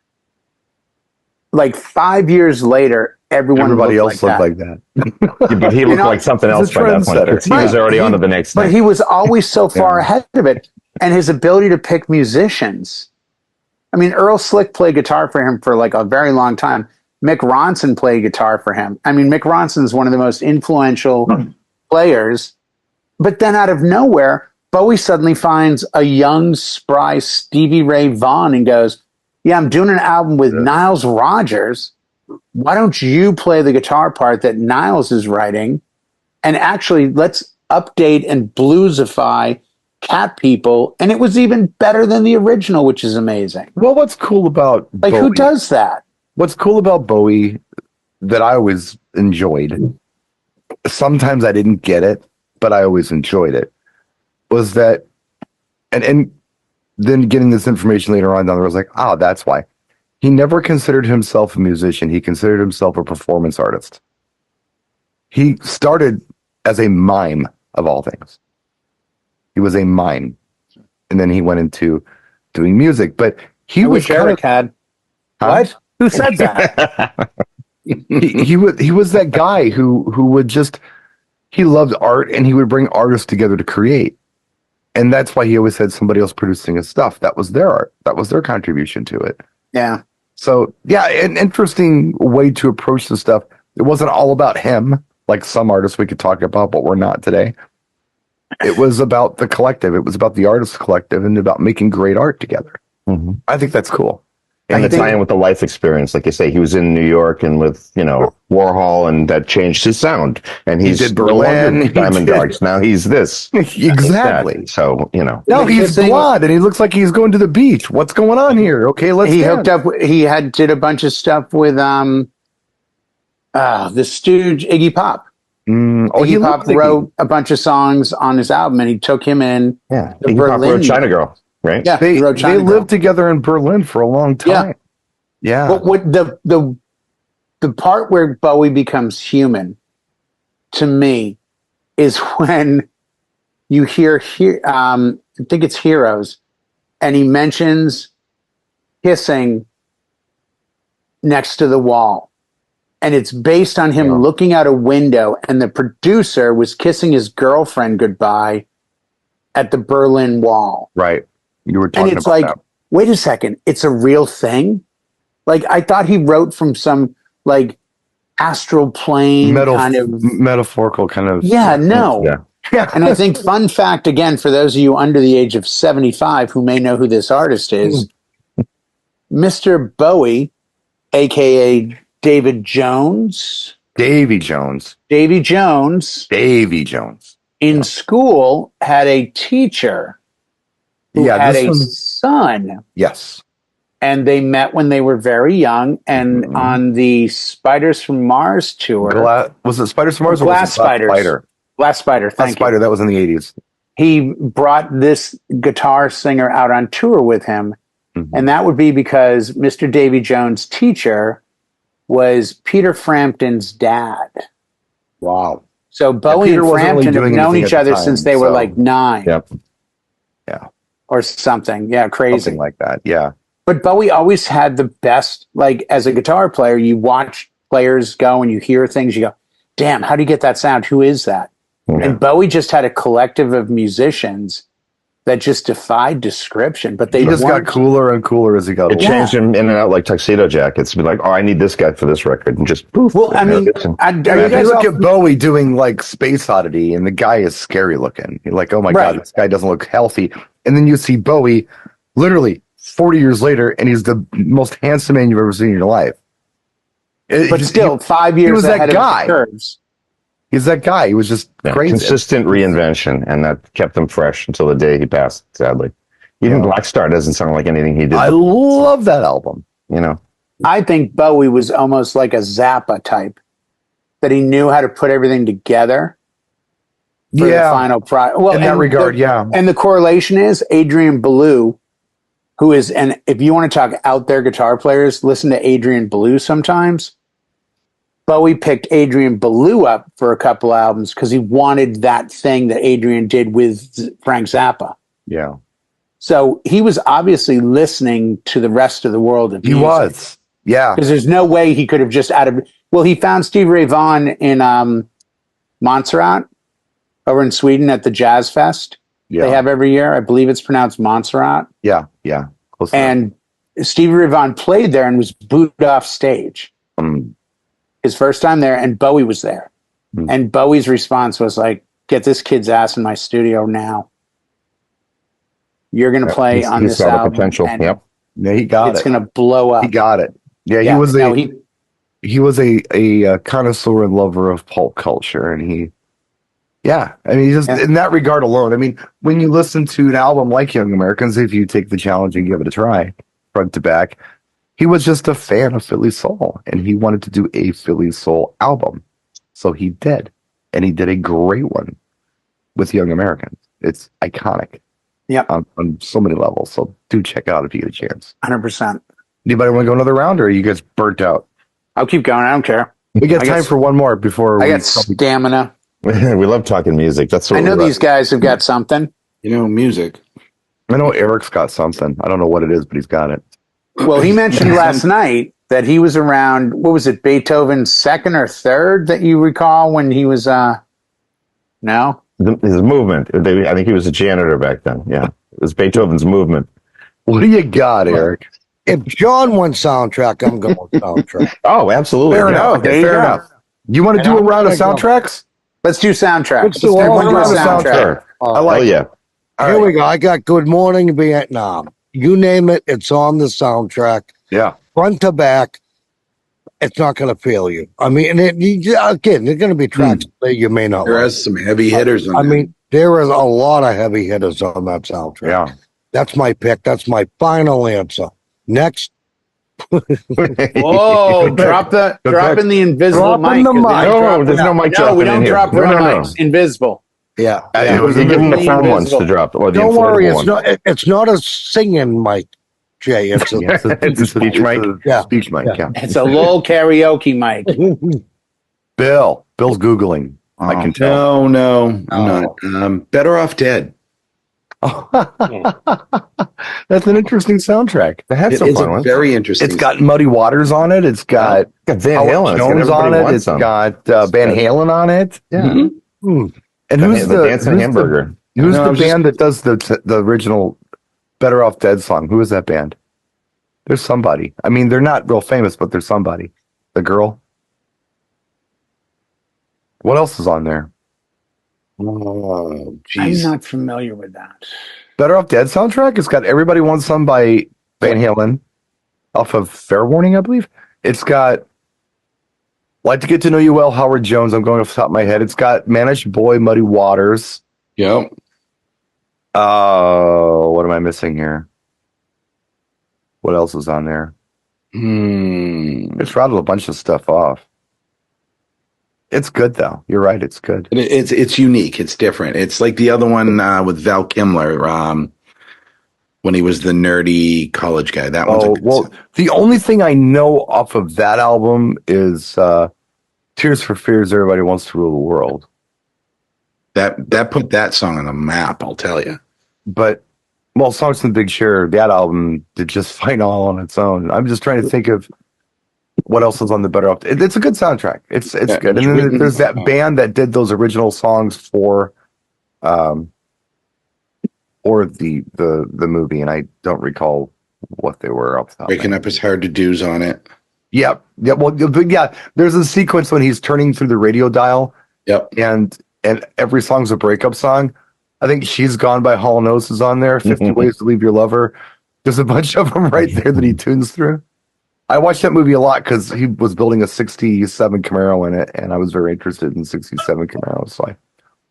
like 5 years later, everybody else looked like that. Yeah, but he looked know, like something he's a else by that point. trendsetter. He was Right. already on to the next But thing. he was always so far ahead of it. And his ability to pick musicians. I mean, Earl Slick played guitar for him for like a very long time. Mick Ronson played guitar for him. I mean, Mick Ronson's one of the most influential players. But then out of nowhere, Bowie suddenly finds a young, spry Stevie Ray Vaughan and goes, yeah, I'm doing an album with Niles Rodgers. Why don't you play the guitar part that Niles is writing? And actually, let's update and bluesify Cat People. And it was even better than the original, which is amazing. Well, what's cool about Like, who Bowie- does that? What's cool about Bowie that I always enjoyed, sometimes I didn't get it, but I always enjoyed it, was that, and then getting this information later on down the road, I was like, oh, that's why. He never considered himself a musician. He considered himself a performance artist. He started as a mime, of all things. He was a mime. And then he went into doing music. But he I was wish Eric had. Huh? What? Who said that? he was that guy who would just, he loved art and he would bring artists together to create. And that's why he always had somebody else producing his stuff. That was their art. That was their contribution to it. Yeah. So yeah, an interesting way to approach the stuff. It wasn't all about him, like some artists we could talk about, but we're not today. It was about the collective. It was about the artist collective and about making great art together. Mm-hmm. I think that's cool. And the tie-in with the life experience, like you say, he was in New York and with Warhol, and that changed his sound. And he did Berlin, Diamond Dogs. Now he's this exactly. So now he's blonde and he looks like he's going to the beach. What's going on here? Okay, let's. He hooked up. He did a bunch of stuff with the Stooge Iggy Pop. Iggy Pop wrote a bunch of songs on his album, and he took him in. Yeah, Iggy Pop wrote China Girl. Right? Yeah, they lived together in Berlin for a long time. Yeah. But what the part where Bowie becomes human to me is when you hear I think it's Heroes, and he mentions kissing next to the wall. And it's based on him looking out a window, and the producer was kissing his girlfriend goodbye at the Berlin Wall. Right. You were talking about that. Wait a second, it's a real thing? Like, I thought he wrote from some like astral plane kind of metaphorical kind of. Yeah, no. Yeah. And I think, fun fact again, for those of you under the age of 75 who may know who this artist is, Mr. Bowie, aka Davy Jones. In school had a teacher who had a son. Yes. And they met when they were very young, and on the Spiders from Mars tour. Was it Spiders from Mars or Glass Spiders? Glass Spider, thank you. That was in the 80s. He brought this guitar singer out on tour with him, and that would be because Mr. Davy Jones' teacher was Peter Frampton's dad. Wow. So Bowie and Frampton have known each other since they were like 9. Yep. Yeah. Or something. Yeah, crazy. Something like that. Yeah. But Bowie always had the best, like, as a guitar player, you watch players go and you hear things, you go, damn, how do you get that sound? Who is that? Yeah. And Bowie just had a collective of musicians that just defied description. But they just got cooler and cooler as he got older. It changed him in and out like Tuxedo Jackets. Be like, oh, I need this guy for this record, and just poof. Well, I mean, you look at Bowie doing like Space Oddity, and the guy is scary looking. You're like, oh my god, this guy doesn't look healthy. And then you see Bowie, literally 40 years later, and he's the most handsome man you've ever seen in your life. But still, 5 years he was ahead that guy. Of the curves. He's that guy. He was just crazy. Consistent reinvention, and that kept him fresh until the day he passed, sadly. Even Black Star doesn't sound like anything he did. I love that album. I think Bowie was almost like a Zappa type, that he knew how to put everything together for the final product. Well, in that regard, And the correlation is Adrian Belew, who is, and if you want to talk out there guitar players, listen to Adrian Belew sometimes. Bowie picked Adrian Belew up for a couple albums because he wanted that thing that Adrian did with Frank Zappa. Yeah. So he was obviously listening to the rest of the world of music. He was. Yeah. Because there's no way he could have just he found Stevie Ray Vaughan in Montserrat over in Sweden at the Jazz Fest they have every year. I believe it's pronounced Montserrat. Yeah. Yeah. Close and Stevie Ray Vaughan played there and was booted off stage. His first time there, and Bowie was there. And Bowie's response was like, get this kid's ass in my studio now. You're going to play on this album. Potential. Yeah, he got It's going to blow up. He got it. Yeah, he was a connoisseur and lover of pulp culture, and he just in that regard alone. I mean, when you listen to an album like Young Americans, if you take the challenge and give it a try, front to back, he was just a fan of Philly soul, and he wanted to do a Philly soul album, so he did, and he did a great one with Young Americans. It's iconic. Yeah, on so many levels. So do check out if you get a chance. 100%. Anybody want to go another round, or are you guys burnt out? I'll keep going. I don't care. We got time for one more before I got stamina. We love talking music. That's what I know. These guys have got something. Music. I know Eric's got something. I don't know what it is, but he's got it. Well, he mentioned last night that he was around. What was it? Beethoven's second or third that you recall when he was? No. His movement. I think he was a janitor back then. Yeah, it was Beethoven's movement. What do you got, Eric? If John went soundtrack, I'm going soundtrack. Oh, absolutely. Fair enough. Okay, fair enough. You want to do a round of soundtracks? Let's do soundtrack. Let's do all one around do the soundtrack. I like yeah. Here we go. I got Good Morning Vietnam. You name it, it's on the soundtrack. Yeah. Front to back. It's not going to fail you. I mean, again, there's going to be tracks that you may not There like. has some heavy hitters on I there. mean, there is a lot of heavy hitters on that soundtrack. Yeah. That's my pick. That's my final answer. Next. Whoa! drop in the invisible Dropping mic. the 'cause we mic. don't No, drop there's no mic No, dropping we in don't here. drop No, real no, no. mics. Invisible. Yeah. It was You give them the phone ones invisible. to drop, or the Don't worry, inflatable it's not a singing mic, Jay. It's a, It's a speech mic. Yeah. Speech mic, yeah. It's a little karaoke mic. Bill's Googling. I can tell. No, I'm not. Better Off Dead. That's an interesting soundtrack. They had some It's fun a ones. very interesting. It's got Muddy Waters on it. It's got Got Van Howard Halen. It's got Jones Everybody on it. Wants It's Some. got Van Halen on it. Yeah. And who's the Dancing Hamburger? Who's No, I the was band that does the original Better Off Dead song? Who is that band? There's somebody. I mean, they're not real famous, but there's somebody. The girl. What else is on there? Oh, I'm jeez. not familiar with that. Better Off Dead soundtrack. It's got Everybody Wants Some by Van Halen off of Fair Warning, I believe. It's got Like to Get to Know You Well, Howard Jones. I'm going off the top of my head. It's got Managed Boy, Muddy Waters. Yep. What am I missing here? What else is on there? It's rattled a bunch of stuff off. It's good though. You're right. It's good. It's unique. It's different. It's like the other one with Val Kilmer when he was the nerdy college guy. That one's a good song. The only thing I know off of that album is Tears for Fears. Everybody Wants to Rule the World. That put that song on the map. I'll tell you. But Songs from the Big Share, that album did just fine all on its own. I'm just trying to think of what else is on the Better Off. It's a good soundtrack. It's good. And then there's that band that did those original songs for the movie, and I don't recall what they were off the top. Waking Up Is Hard to Do's on it. Yep. Yeah. Well, yeah. There's a sequence when he's turning through the radio dial. Yep. And every song's a breakup song. I think She's Gone by Hall & Oates is on there. 50 Ways to Leave Your Lover. There's a bunch of them right there that he tunes through. I watched that movie a lot because he was building a 67 Camaro in it, and I was very interested in 67 Camaros. So I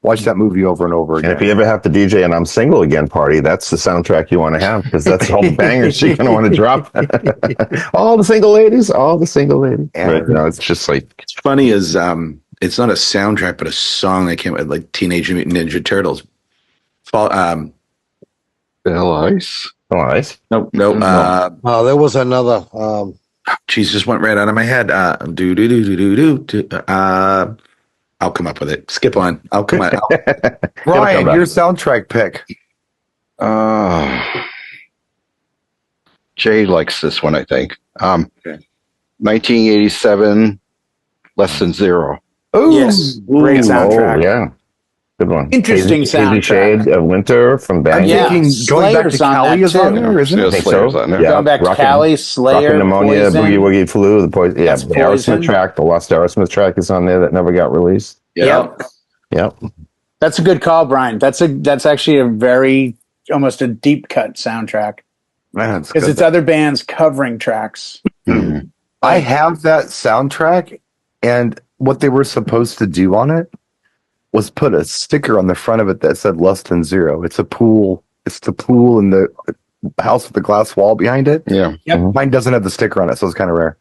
watched that movie over and over again. And if you ever have to DJ and I'm Single Again party, that's the soundtrack you want to have because that's all the bangers you're going to want to drop. All the single ladies. Right, it's just like... It's funny is it's not a soundtrack, but a song that came with like Teenage Mutant Ninja Turtles. Ice. Oh, nice. No. there was another. Jeez, just went right out of my head. I'll come up with it. Skip on. I'll come out. Brian, your soundtrack pick. Jay likes this one, I think. 1987, Less Than Zero. Oh, yes. Great soundtrack. Oh, yeah. Good one. Interesting Hazy soundtrack. Shade of Winter from Bang. I'm thinking going back to Slayer's on Cali that is on too. there, isn't Yeah, it? Slayer's on there. Yeah. Going back to Cali, Slayer, Rockin' Pneumonia, Poison. Boogie Woogie Flu, the Poison. Yeah, That's the Aerosmith Poison. track, the Lost Aerosmith track is on there that never got released. Yep. Yep. That's a good call, Brian. That's actually a very almost a deep cut soundtrack Man, because it's other bands covering tracks. I have that soundtrack, and what they were supposed to do on it was put a sticker on the front of it that said Less Than Zero. It's a pool. It's the pool in the house with the glass wall behind it. Yeah. Yep. Mine doesn't have the sticker on it, so it's kind of rare.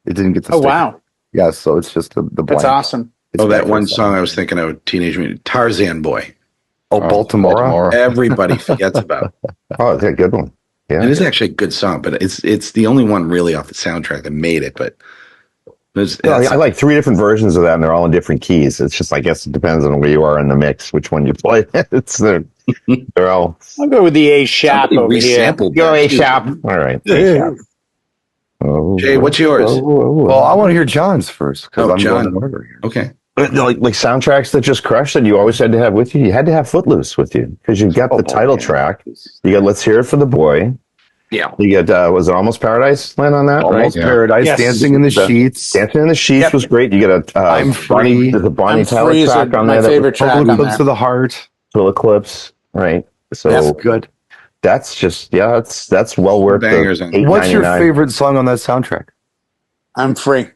It didn't get the Oh sticker. wow, Yeah, so it's just the blank. that's awesome. It's that back one to song I was thinking of, Teenage Mutant Tarzan Boy. Baltimore. Everybody forgets about. Oh, it's a good one. Yeah. It is actually a good song, but it's the only one really off the soundtrack that made it. But I like 3 different versions of that, and they're all in different keys. It's just, I guess, it depends on where you are in the mix, which one you play. They're all. I'll go with the A sharp over here. Go A sharp. All right. A sharp. Oh, Jay, what's yours? Well, I want to hear John's first because I'm John. going in order here. Okay. Like soundtracks that just crushed that you always had to have with you. You had to have Footloose with you because you've got the title track. You got Let's Hear It for the Boy. Yeah. You get was it Almost Paradise land on that? Almost right? Paradise, Yes. Dancing in the Sheets. Dancing in the Sheets Yep. was great. You get a I'm Free. There's a Bonnie I'm Tyler Free is track on my there. favorite track Total on Eclipse there. of the Heart. Total Eclipse, right? So That's good. that's just that's well worth Bangers the on there. What's your $8.99. favorite song on that soundtrack? I'm Free.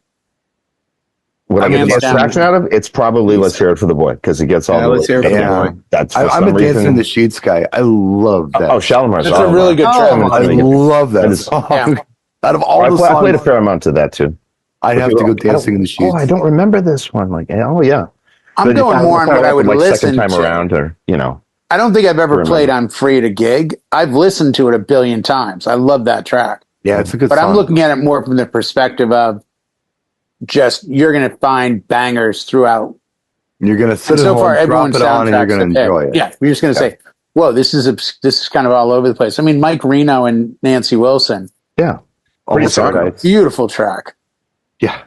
What I get Hands most down. traction out of? It's probably Let's Hear It for the Boy because it gets all the Let's Hear It for the Yeah. Boy. That's for I'm some a Dancing in the reason. Sheets guy. I love that. Oh, Shalimar's That's a really good track. I love that song. Yeah. Out of all the I played a songs, fair amount to that too. I'd have to go Dancing in the Oh, Sheets. I don't remember this one. Like, oh yeah. I'm going more on what I would like listen second time to. around, or I don't think I've ever Remember. played I'm Free at a gig. I've listened to it a billion times. I love that track. Yeah, it's a good But song. I'm looking at it more from the perspective of just you're going to find bangers throughout. You're going to sit And at so home, far, drop everyone's it on, and you're going to enjoy it. Yeah, you're just going to say, "Whoa, this is kind of all over the place." I mean, Mike Reno and Nancy Wilson, yeah, Almost song. Paradise. beautiful track. Yeah.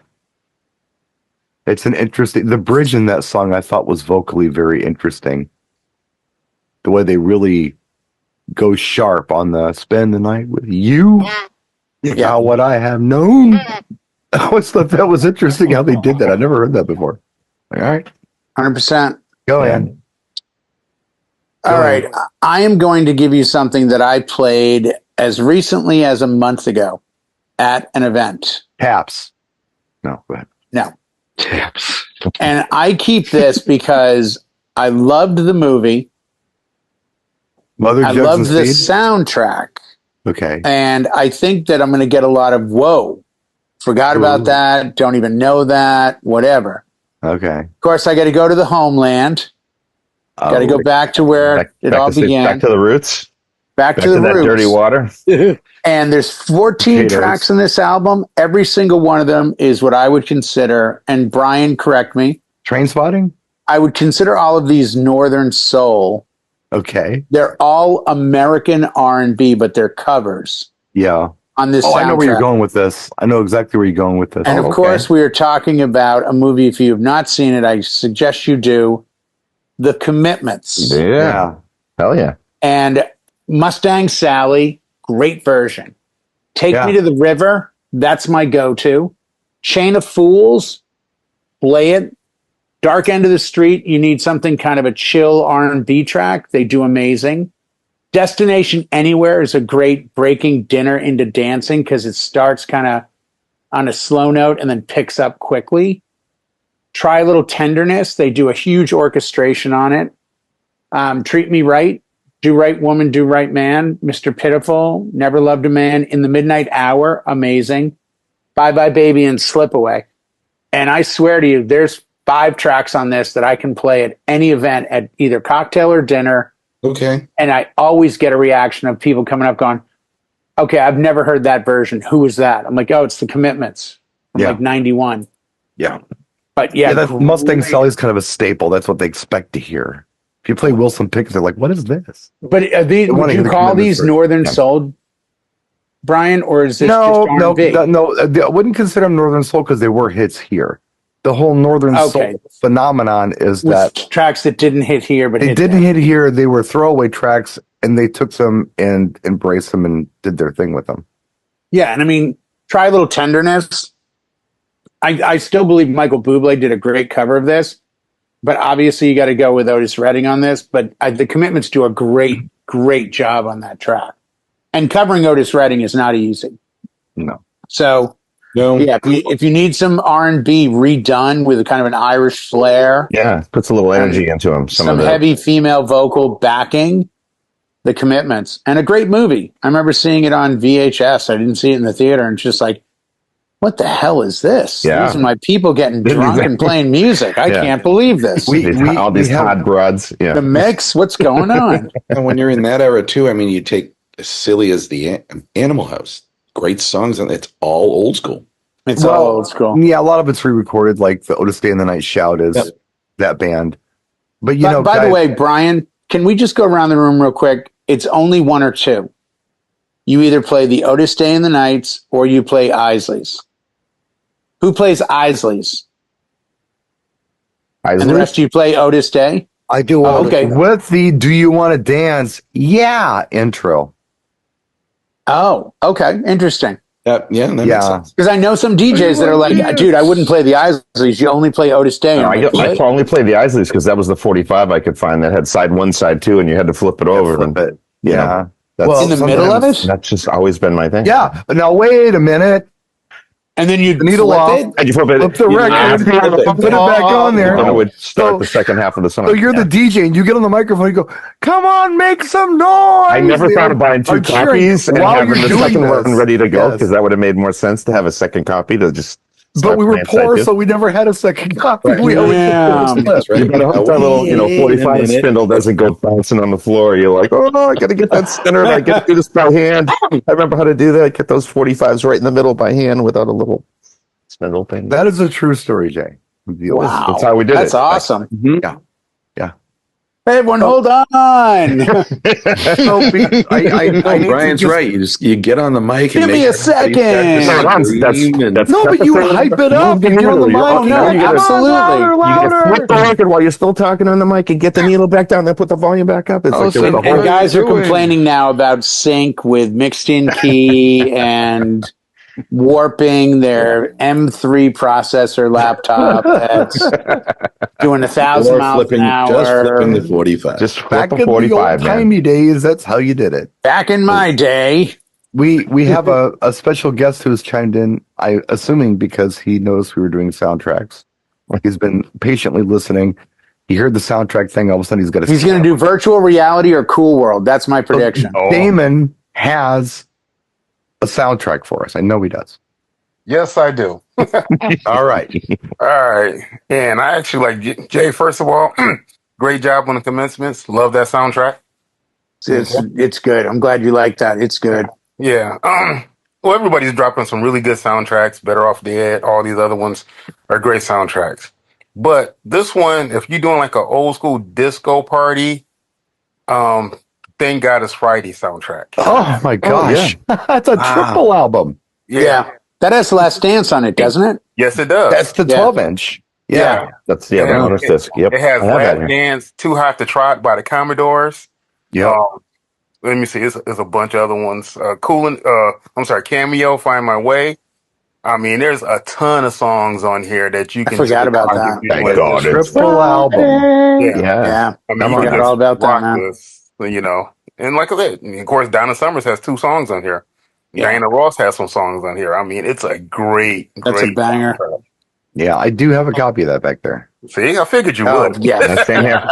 It's an interesting, the bridge in that song I thought was vocally very interesting. The way they really go sharp on the spend the night with you. Yeah. How what I have known. I always thought that was interesting how they did that. I never heard that before. All right. 100%. Go ahead. All right. I am going to give you something that I played as recently as a month ago at an event. Taps. No, go ahead. No. Taps. And I keep this because I loved the movie. Mother I Jugs loved and the Speed? soundtrack. Okay. And I think that I'm going to get a lot of whoa. Forgot about that. Don't even know that. Whatever. Okay. Of course, I got to go to the homeland. Got to go back to where it all began. Back to the roots. Back to the that roots. dirty water. And there's 14 Potatoes. tracks in this album. Every single one of them is what I would consider, and Brian, correct me, Train Spotting? I would consider all of these Northern Soul. Okay. They're all American R&B, but they're covers Yeah. on this Oh, soundtrack. I know where you're going with this. I know exactly where you're going with this. And of course, we are talking about a movie. If you have not seen it, I suggest you do. The Commitments. Yeah. Hell yeah. And Mustang Sally, great version. Take Yeah. Me to the River, that's my go-to. Chain of Fools, play it. Dark End of the Street, you need something kind of a chill R&B track. They do amazing. Destination Anywhere is a great breaking dinner into dancing because it starts kind of on a slow note and then picks up quickly. Try a Little Tenderness. They do a huge orchestration on it. Treat Me Right. Do Right Woman, Do Right Man. Mr. Pitiful. Never Loved a Man. In the Midnight Hour. Amazing. Bye Bye Baby and Slip Away. And I swear to you, there's 5 tracks on this that I can play at any event at either cocktail or dinner. Okay. And I always get a reaction of people coming up going, okay, I've never heard that version. Who is that? I'm like, oh, it's the Commitments from like 91. Yeah. But yeah, that Mustang Sally's kind of a staple. That's what they expect to hear. If you play Wilson Pickett, they're like, what is this? But are these, They wanna would hear you the call Commitments these version. Northern Soul, Brian, or is this No, just R&B? I wouldn't consider them Northern Soul because they were hits here. The whole Northern Okay. Soul phenomenon is With that tracks that didn't hit here, but they hit didn't there. hit here. They were throwaway tracks, and they took them and embraced them and did their thing with them. Yeah, and I mean, Try a Little Tenderness. I still believe Michael Bublé did a great cover of this, but obviously you got to go with Otis Redding on this. But the Commitments do a great job on that track. And covering Otis Redding is not easy. No. So, No. yeah, if you need some R&B redone with a kind of an Irish flair, Yeah. Puts a little energy into them. some heavy female vocal backing, The Commitments. And a great movie. I remember seeing it on VHS. I didn't see it in the theater, and it's just like, what the hell is this? Yeah. These are my people getting drunk and playing music. I Yeah. can't believe this. all these have- hot broads. Yeah. The mix, what's going on? And when you're in that era too, I mean, you take as silly as the Animal House, great songs, and it's all old school. It's all old school. Yeah, a lot of it's re-recorded, like the Otis Day and the Night Shout is that band. But you know, By the guys- way, Brian, can we just go around the room real quick? It's only one or two. You either play the Otis Day and the Nights or you play Isley's. Who plays Isley's? And the rest of you play Otis Day? I do. Oh, okay. with the "Do You Want to Dance?" Yeah intro. Oh, okay. Interesting. That makes sense. Because I know some DJs that are like, dude, I wouldn't play the Isleys. You only play Otis Day. No, I only played the Isleys because that was the 45 I could find that had side 1, side 2, and you had to flip it over. Flip it. You Yeah. know, that's, Well, in the middle of it? That's just always been my thing. Yeah. Now wait a minute. And then you needle flip off. it? And you flip the record, put it back on there. And I would start the second half of the song. So you're the DJ and you get on the microphone and you go, come on, make some noise. I never thought of buying 2 copies and having the second one ready to go because that would have made more sense to have a second copy to just. But we were poor, so we never had a second copy. Right. We always That's right. You better hope that little, 45 spindle doesn't go bouncing on the floor. You're like, oh, I got to get that center. I got to do this by hand. I remember how to do that. Get those 45s right in the middle by hand without a little spindle thing. That is a true story, Jay. Wow. That's how we did it. That's awesome. Yeah. Hey, everyone, hold on. Brian's right. You get on the mic. Give and me make a second. No, but you hype it up and get on the mic. Absolutely. Flip the record while you're still talking on the mic and get the needle back down, then put the volume back up. It's like And guys are complaining now about sync with mixed in key and warping their M3 processor laptop that's doing 1,000 miles an hour. Just flipping the 45. Just Back flip in a 45, the old man. timey days, that's how you did it. Back in my day. We have a special guest who's chimed in, I assuming because he knows we were doing soundtracks. He's been patiently listening. He heard the soundtrack thing. All of a sudden, he's got. He's going to do virtual reality or Cool World. That's my prediction. Damon has a soundtrack for us. I know he does. Yes, I do. All right. All right. And I actually like Jay, first of all, great job on the commencements. Love that soundtrack. It's good. I'm glad you like that. It's good. Yeah. Well, everybody's dropping some really good soundtracks. Better Off Dead. All these other ones are great soundtracks. But this one, if you're doing like an old school disco party, Thank God It's Friday soundtrack. Oh my gosh. That's a triple album. Yeah. That has Last Dance on it, doesn't it? Yes, it does. That's the 12-inch. Yeah. That's the bonus disc. Yep. It has I have that Last here. Dance, Too Hot to Trot by the Commodores. Yeah. Let me see. There's a bunch of other ones. Cameo, Find My Way. I mean, there's a ton of songs on here that you can. I forgot about that. Thank God. Triple album. Yeah. I mean, I forgot all about that, man. this, and like I said, of course, Donna Summers has 2 songs on here. Diana Ross has some songs on here. I mean, it's a great a banger. soundtrack. Yeah, I do have a copy of that back there. See, I figured you would. Yeah. Same here.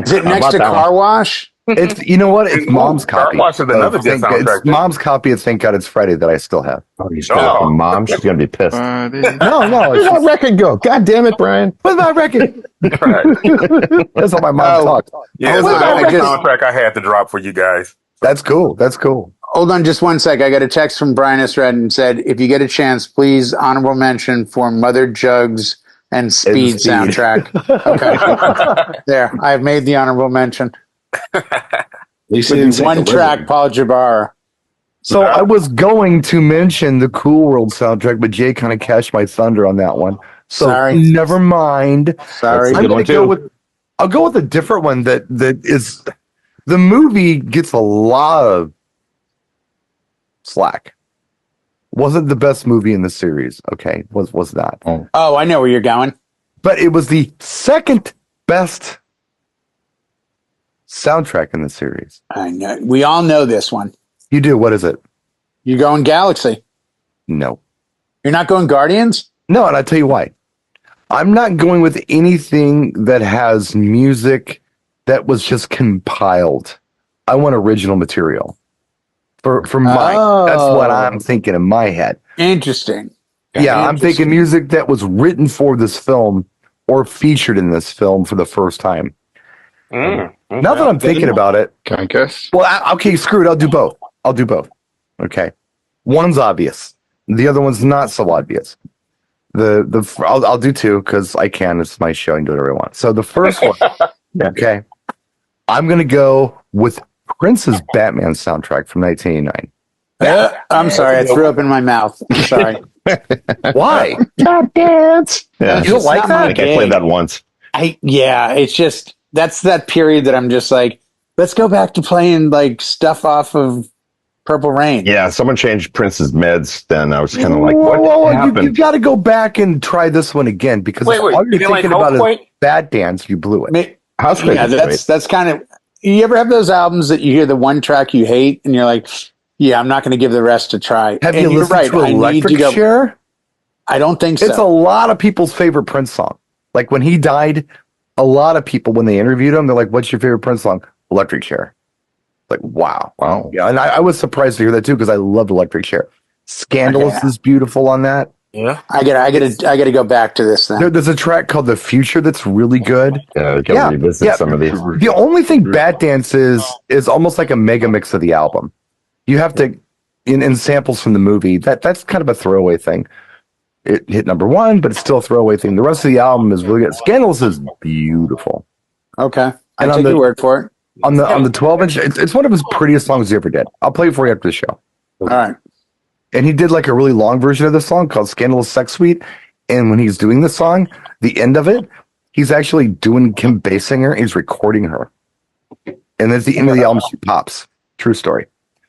Is it next to Car Wash? It's It's Mom's copy. Car Wash is another of good Thank- soundtrack, It's Mom's copy of Thank God It's Friday that I still have. Oh, you stole it from Mom. She's going to be pissed. No, Where's it's that record go? God damn it, Brian. where's my record? That's how my mom talks. Yeah, it's the only soundtrack I had to drop for you guys. That's cool. That's cool. Hold on just one sec. I got a text from Brian Esred and said, if you get a chance, please honorable mention for Mother Jugs and Speed Speed. soundtrack. Okay. There. I have made the honorable mention. At least he didn't say One the track, rhythm. Paul Jabbar. So I was going to mention the Cool World soundtrack, but Jay kind of cashed my thunder on that one. So Sorry. never mind. Sorry. I'm going to go with. I'll go with a different one that is. The movie gets a lot of slack. Wasn't the best movie in the series. Okay, was not. Oh, I know where you're going. But it was the second best soundtrack in the series. I know. We all know this one. You do. What is it? You're going Galaxy. No. You're not going Guardians? No, and I'll tell you why. I'm not going with anything that has music that was just compiled. I want original material. For mine. That's what I'm thinking in my head. Interesting. Yeah, I'm thinking music that was written for this film or featured in this film for the first time. Now that I'm thinking about it, Can I guess? well, okay, screw it. I'll do both. Okay, one's obvious. The other one's not so obvious. I'll do 2 because I can. It's my show. I can do whatever I want. So the first one, okay, I'm gonna go with Prince's Batman soundtrack from 1989. I'm sorry. I threw up in my mouth. I'm sorry. Why? God dance. Yeah. You don't like that? I think I played that once. It's just, that's that period that I'm just like, let's go back to playing like stuff off of Purple Rain. Yeah, someone changed Prince's meds. Then I was kind of like, what happened? You got to go back and try this one again because Wait, all you you're didn't like thinking about Housequake? is Bad Dance. You blew it. Housequake Yeah, is great. that's kind of. You ever have those albums that you hear the one track you hate and you're like, yeah, I'm not going to give the rest a try. Have and you you're listened right. to I need Electric to go. Chair? I don't think so. It's a lot of people's favorite Prince song. Like when he died, a lot of people, when they interviewed him, they're like, what's your favorite Prince song? Electric Chair. Like, wow. Yeah, and I was surprised to hear that too because I loved Electric Chair. Scandalous is beautiful on that. Yeah. I gotta go back to this then. There's a track called The Future that's really good. Yeah, we can revisit some of these. The only thing Bad Dance is almost like a mega mix of the album. You have to, in samples from the movie, that's kind of a throwaway thing. It hit number one, but it's still a throwaway thing. The rest of the album is really good. Scandalous is beautiful. Okay. I And take your word for it. On the 12-inch, it's one of his prettiest songs he ever did. I'll play it for you after the show. All right. And he did like a really long version of the song called Scandalous Sex Suite. And when he's doing the song, the end of it, he's actually doing Kim Basinger. He's recording her. And at the end of the album, she pops. True story.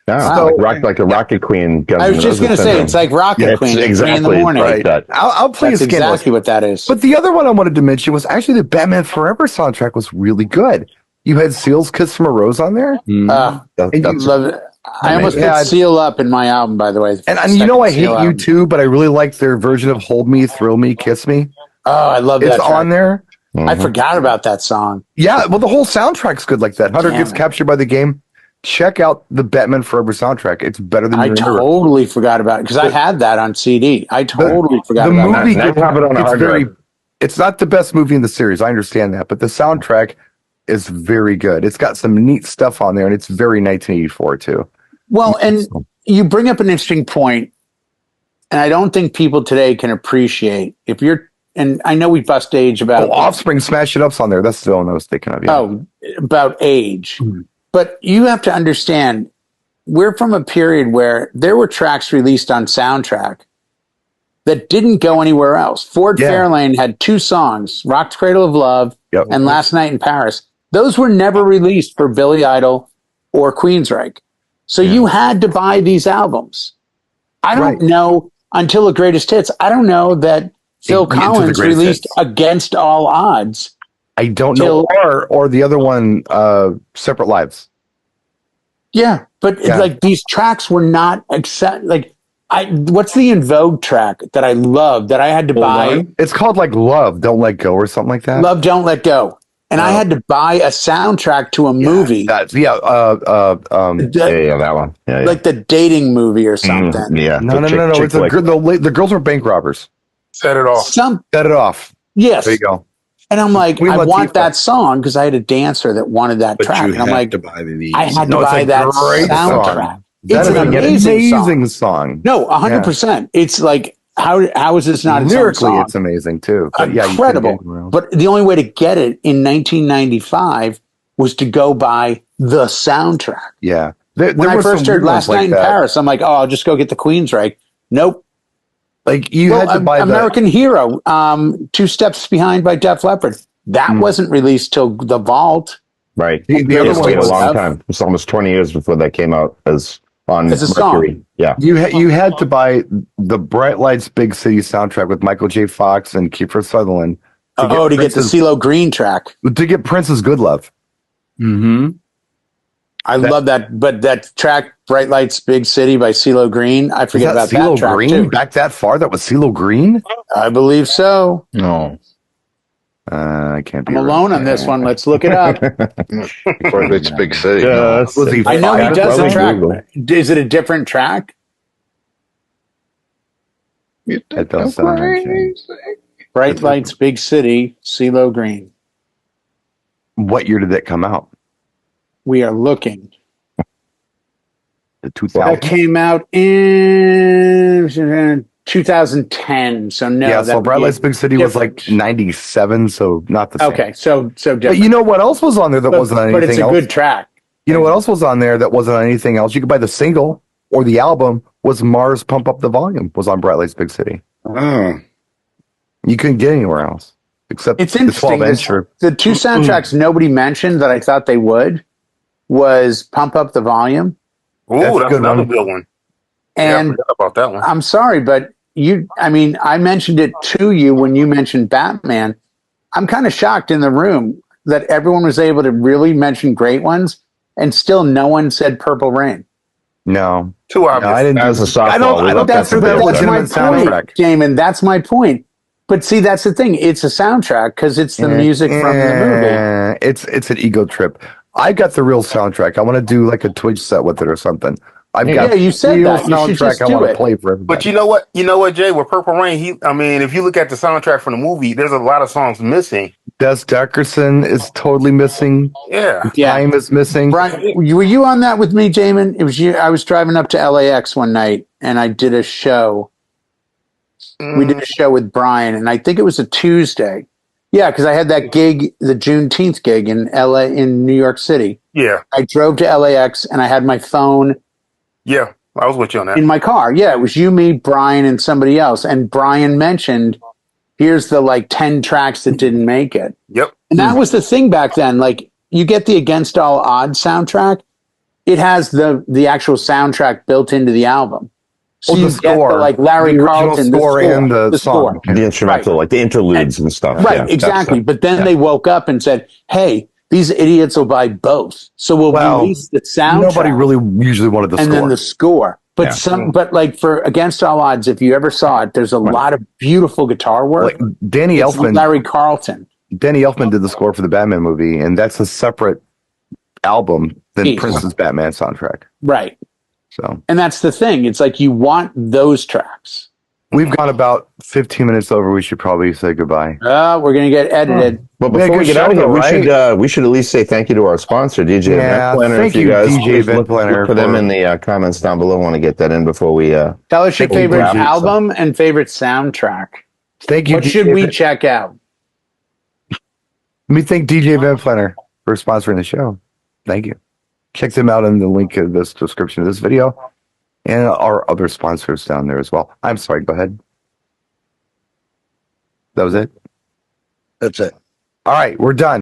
Yeah, So- like a Rocket Queen. I was just gonna say it's like Rocket Queen at 3 in the morning. like that. I'll play That's a Scandalous. exactly what that is. But the other one I wanted to mention was actually the Batman Forever soundtrack was really good. You had Seal's Kiss from a Rose on there. And you That's- love it. I almost put Seal Up in my album, by the way. And you know, I hate Seal you album. too, but I really like their version of Hold Me, Thrill Me, Kiss Me. Oh, I love It's that track. on there. I forgot about that song. Yeah, well, the whole soundtrack's good like that. Hunter Damn gets it. captured by the game. Check out the Batman Forever soundtrack. It's better than I you remember. totally forgot about it because I had that on CD. I totally forgot The about movie, Now you have it on a it's hard very. drive. It's not the best movie in the series. I understand that, but the soundtrack is very good. It's got some neat stuff on there, and it's very 1984 too. that. Well, and you bring up an interesting point, and I don't think people today can appreciate if you're. And I know we bust age about Offspring Smash It Up's on there. That's the one I was thinking of. Yeah. about age, but you have to understand we're from a period where there were tracks released on soundtrack that didn't go anywhere else. Ford Fairlane had 2 songs, Rock's Cradle of Love and Last Night in Paris. Those were never released for Billy Idol or Queensryche. So you had to buy these albums. I don't know until the greatest hits. I don't know that Phil Into the Collins Greatest released Hits. Against All Odds. I don't know, or the other one, Separate Lives. Yeah, but it's like these tracks were not what's the In Vogue track that I love that I had to buy? It's called like Love, Don't Let Go, or something like that. Love Don't Let Go. And I had to buy a soundtrack to a movie. That one. Yeah, like the dating movie or something. yeah. No. It's the girls were bank robbers. Set it off. Set it off. Yes. There you go. And I'm like, Queen I want Latifah. that song because I had a dancer that wanted that But track. you And I'm had like, to buy these. I had to No, it's buy a that great soundtrack. song. It's an amazing song. No, 100%. It's like, how is this not its own Lyrically, song? it's amazing too. But yeah, Incredible. But the only way to get it in 1995 was to go buy the soundtrack. Yeah. When I first heard Last Night in Paris, I'm like, oh, I'll just go get the Queensryche. Nope. Like you had to buy American Hero, 2 Steps Behind by Def Leppard. That wasn't released till The Vault. Right. The other one It was a long time. It's almost 20 years before that came out as on As a Mercury. song. Yeah. You had to buy the Bright Lights Big City soundtrack with Michael J. Fox and Kiefer Sutherland To get the Prince's- CeeLo Green track. to get Prince's Good Love. Mm-hmm. I love that. But that track, Bright Lights Big City by CeeLo Green, I forget about that CeeLo track Green too. back that far? That was CeeLo Green? I believe so. No. I can't be I'm alone on this one. Let's look it up. Before it's big city. Just Was he I know he five? does a Probably track. Is it a different track? That does sound interesting. Bright Lights Big City, CeeLo Green. What year did that come out? We are looking. The That 2000. came out in 2010. So no. Yeah, that so would Bright be Lights Big City was like different. 97, so not the same. Okay, so different. But you know what else was on there that wasn't on but anything it's a else? good track. You know what else was on there that wasn't on anything else? You could buy the single or the album was Mars Pump Up the Volume was on Bright Lights Big City. Oh. You couldn't get anywhere else except It's the interesting. 12-inch. The 2 soundtracks nobody mentioned that I thought they would was Pump Up the Volume Ooh, That's a that's good another one. good one. Yeah, I And forgot about that one. I'm sorry, but I mentioned it to you when you mentioned Batman. I'm kind of shocked in the room that everyone was able to really mention great ones and still no one said Purple Rain. No. Too No, obvious. I didn't. As a I don't. softball, we I don't left that to consider that a Bill. That's my legitimate point, soundtrack. Damon. That's my point. But see, that's the thing. It's a soundtrack because it's the music from the movie. It's an ego trip. I got the real soundtrack. I want to do like a Twitch set with it or something. I've got Yeah, you the said real that. You should soundtrack just I do want to it. play for But everybody. you know what, Jay? With Purple Rain, I mean, if you look at the soundtrack from the movie, there's a lot of songs missing. Des Dickerson is totally missing. Yeah. Yeah. Time is missing. Brian, were you on that with me, Jamin? It was you. I was driving up to LAX one night and I did a show. We did a show with Brian, and I think it was a Tuesday. Yeah, because I had that gig, the Juneteenth gig in New York City. Yeah. I drove to LAX and I had my phone Yeah. I was with you on that. in my car. Yeah, it was you, me, Brian, and somebody else. And Brian mentioned, here's the like 10 tracks that didn't make it. Yep. And that was the thing back then. Like, you get the Against All Odds soundtrack, it has the actual soundtrack built into the album. So Oh, the you get score. like Larry The original Carlton, score and the score. song. The instrumental, like the interludes and stuff. Right, Yeah, exactly. that's But then they woke up and said, hey, these idiots will buy both. So we'll release the soundtrack Nobody really usually wanted the and score. then the score. But Yeah. but like for Against All Odds, if you ever saw it, there's a lot of beautiful guitar work. Like Danny It's Elfman. Larry Carlton. Danny Elfman did the score for the Batman movie, and that's a separate album than Jeez. Prince's Batman soundtrack. Right. So And that's the thing. It's like you want those tracks. we've gone about 15 minutes over. We should probably say goodbye. We're going to get edited. But We had before a we good get out of show, here, though, we should at least say thank you to our sponsor, DJ Yeah, Event Planner. thank If you you, guys DJ please Event look Planner, for them for- in the comments down below. Want to get that in before we Tell us your Thank you, favorite DJ. album and favorite soundtrack. Thank you. What DJ should we Event- check out? Let me thank DJ Event Planner for sponsoring the show. Thank you. Check them out in the link in this description of this video and our other sponsors down there as well. I'm sorry. Go ahead. That was it. That's it. All right. We're done.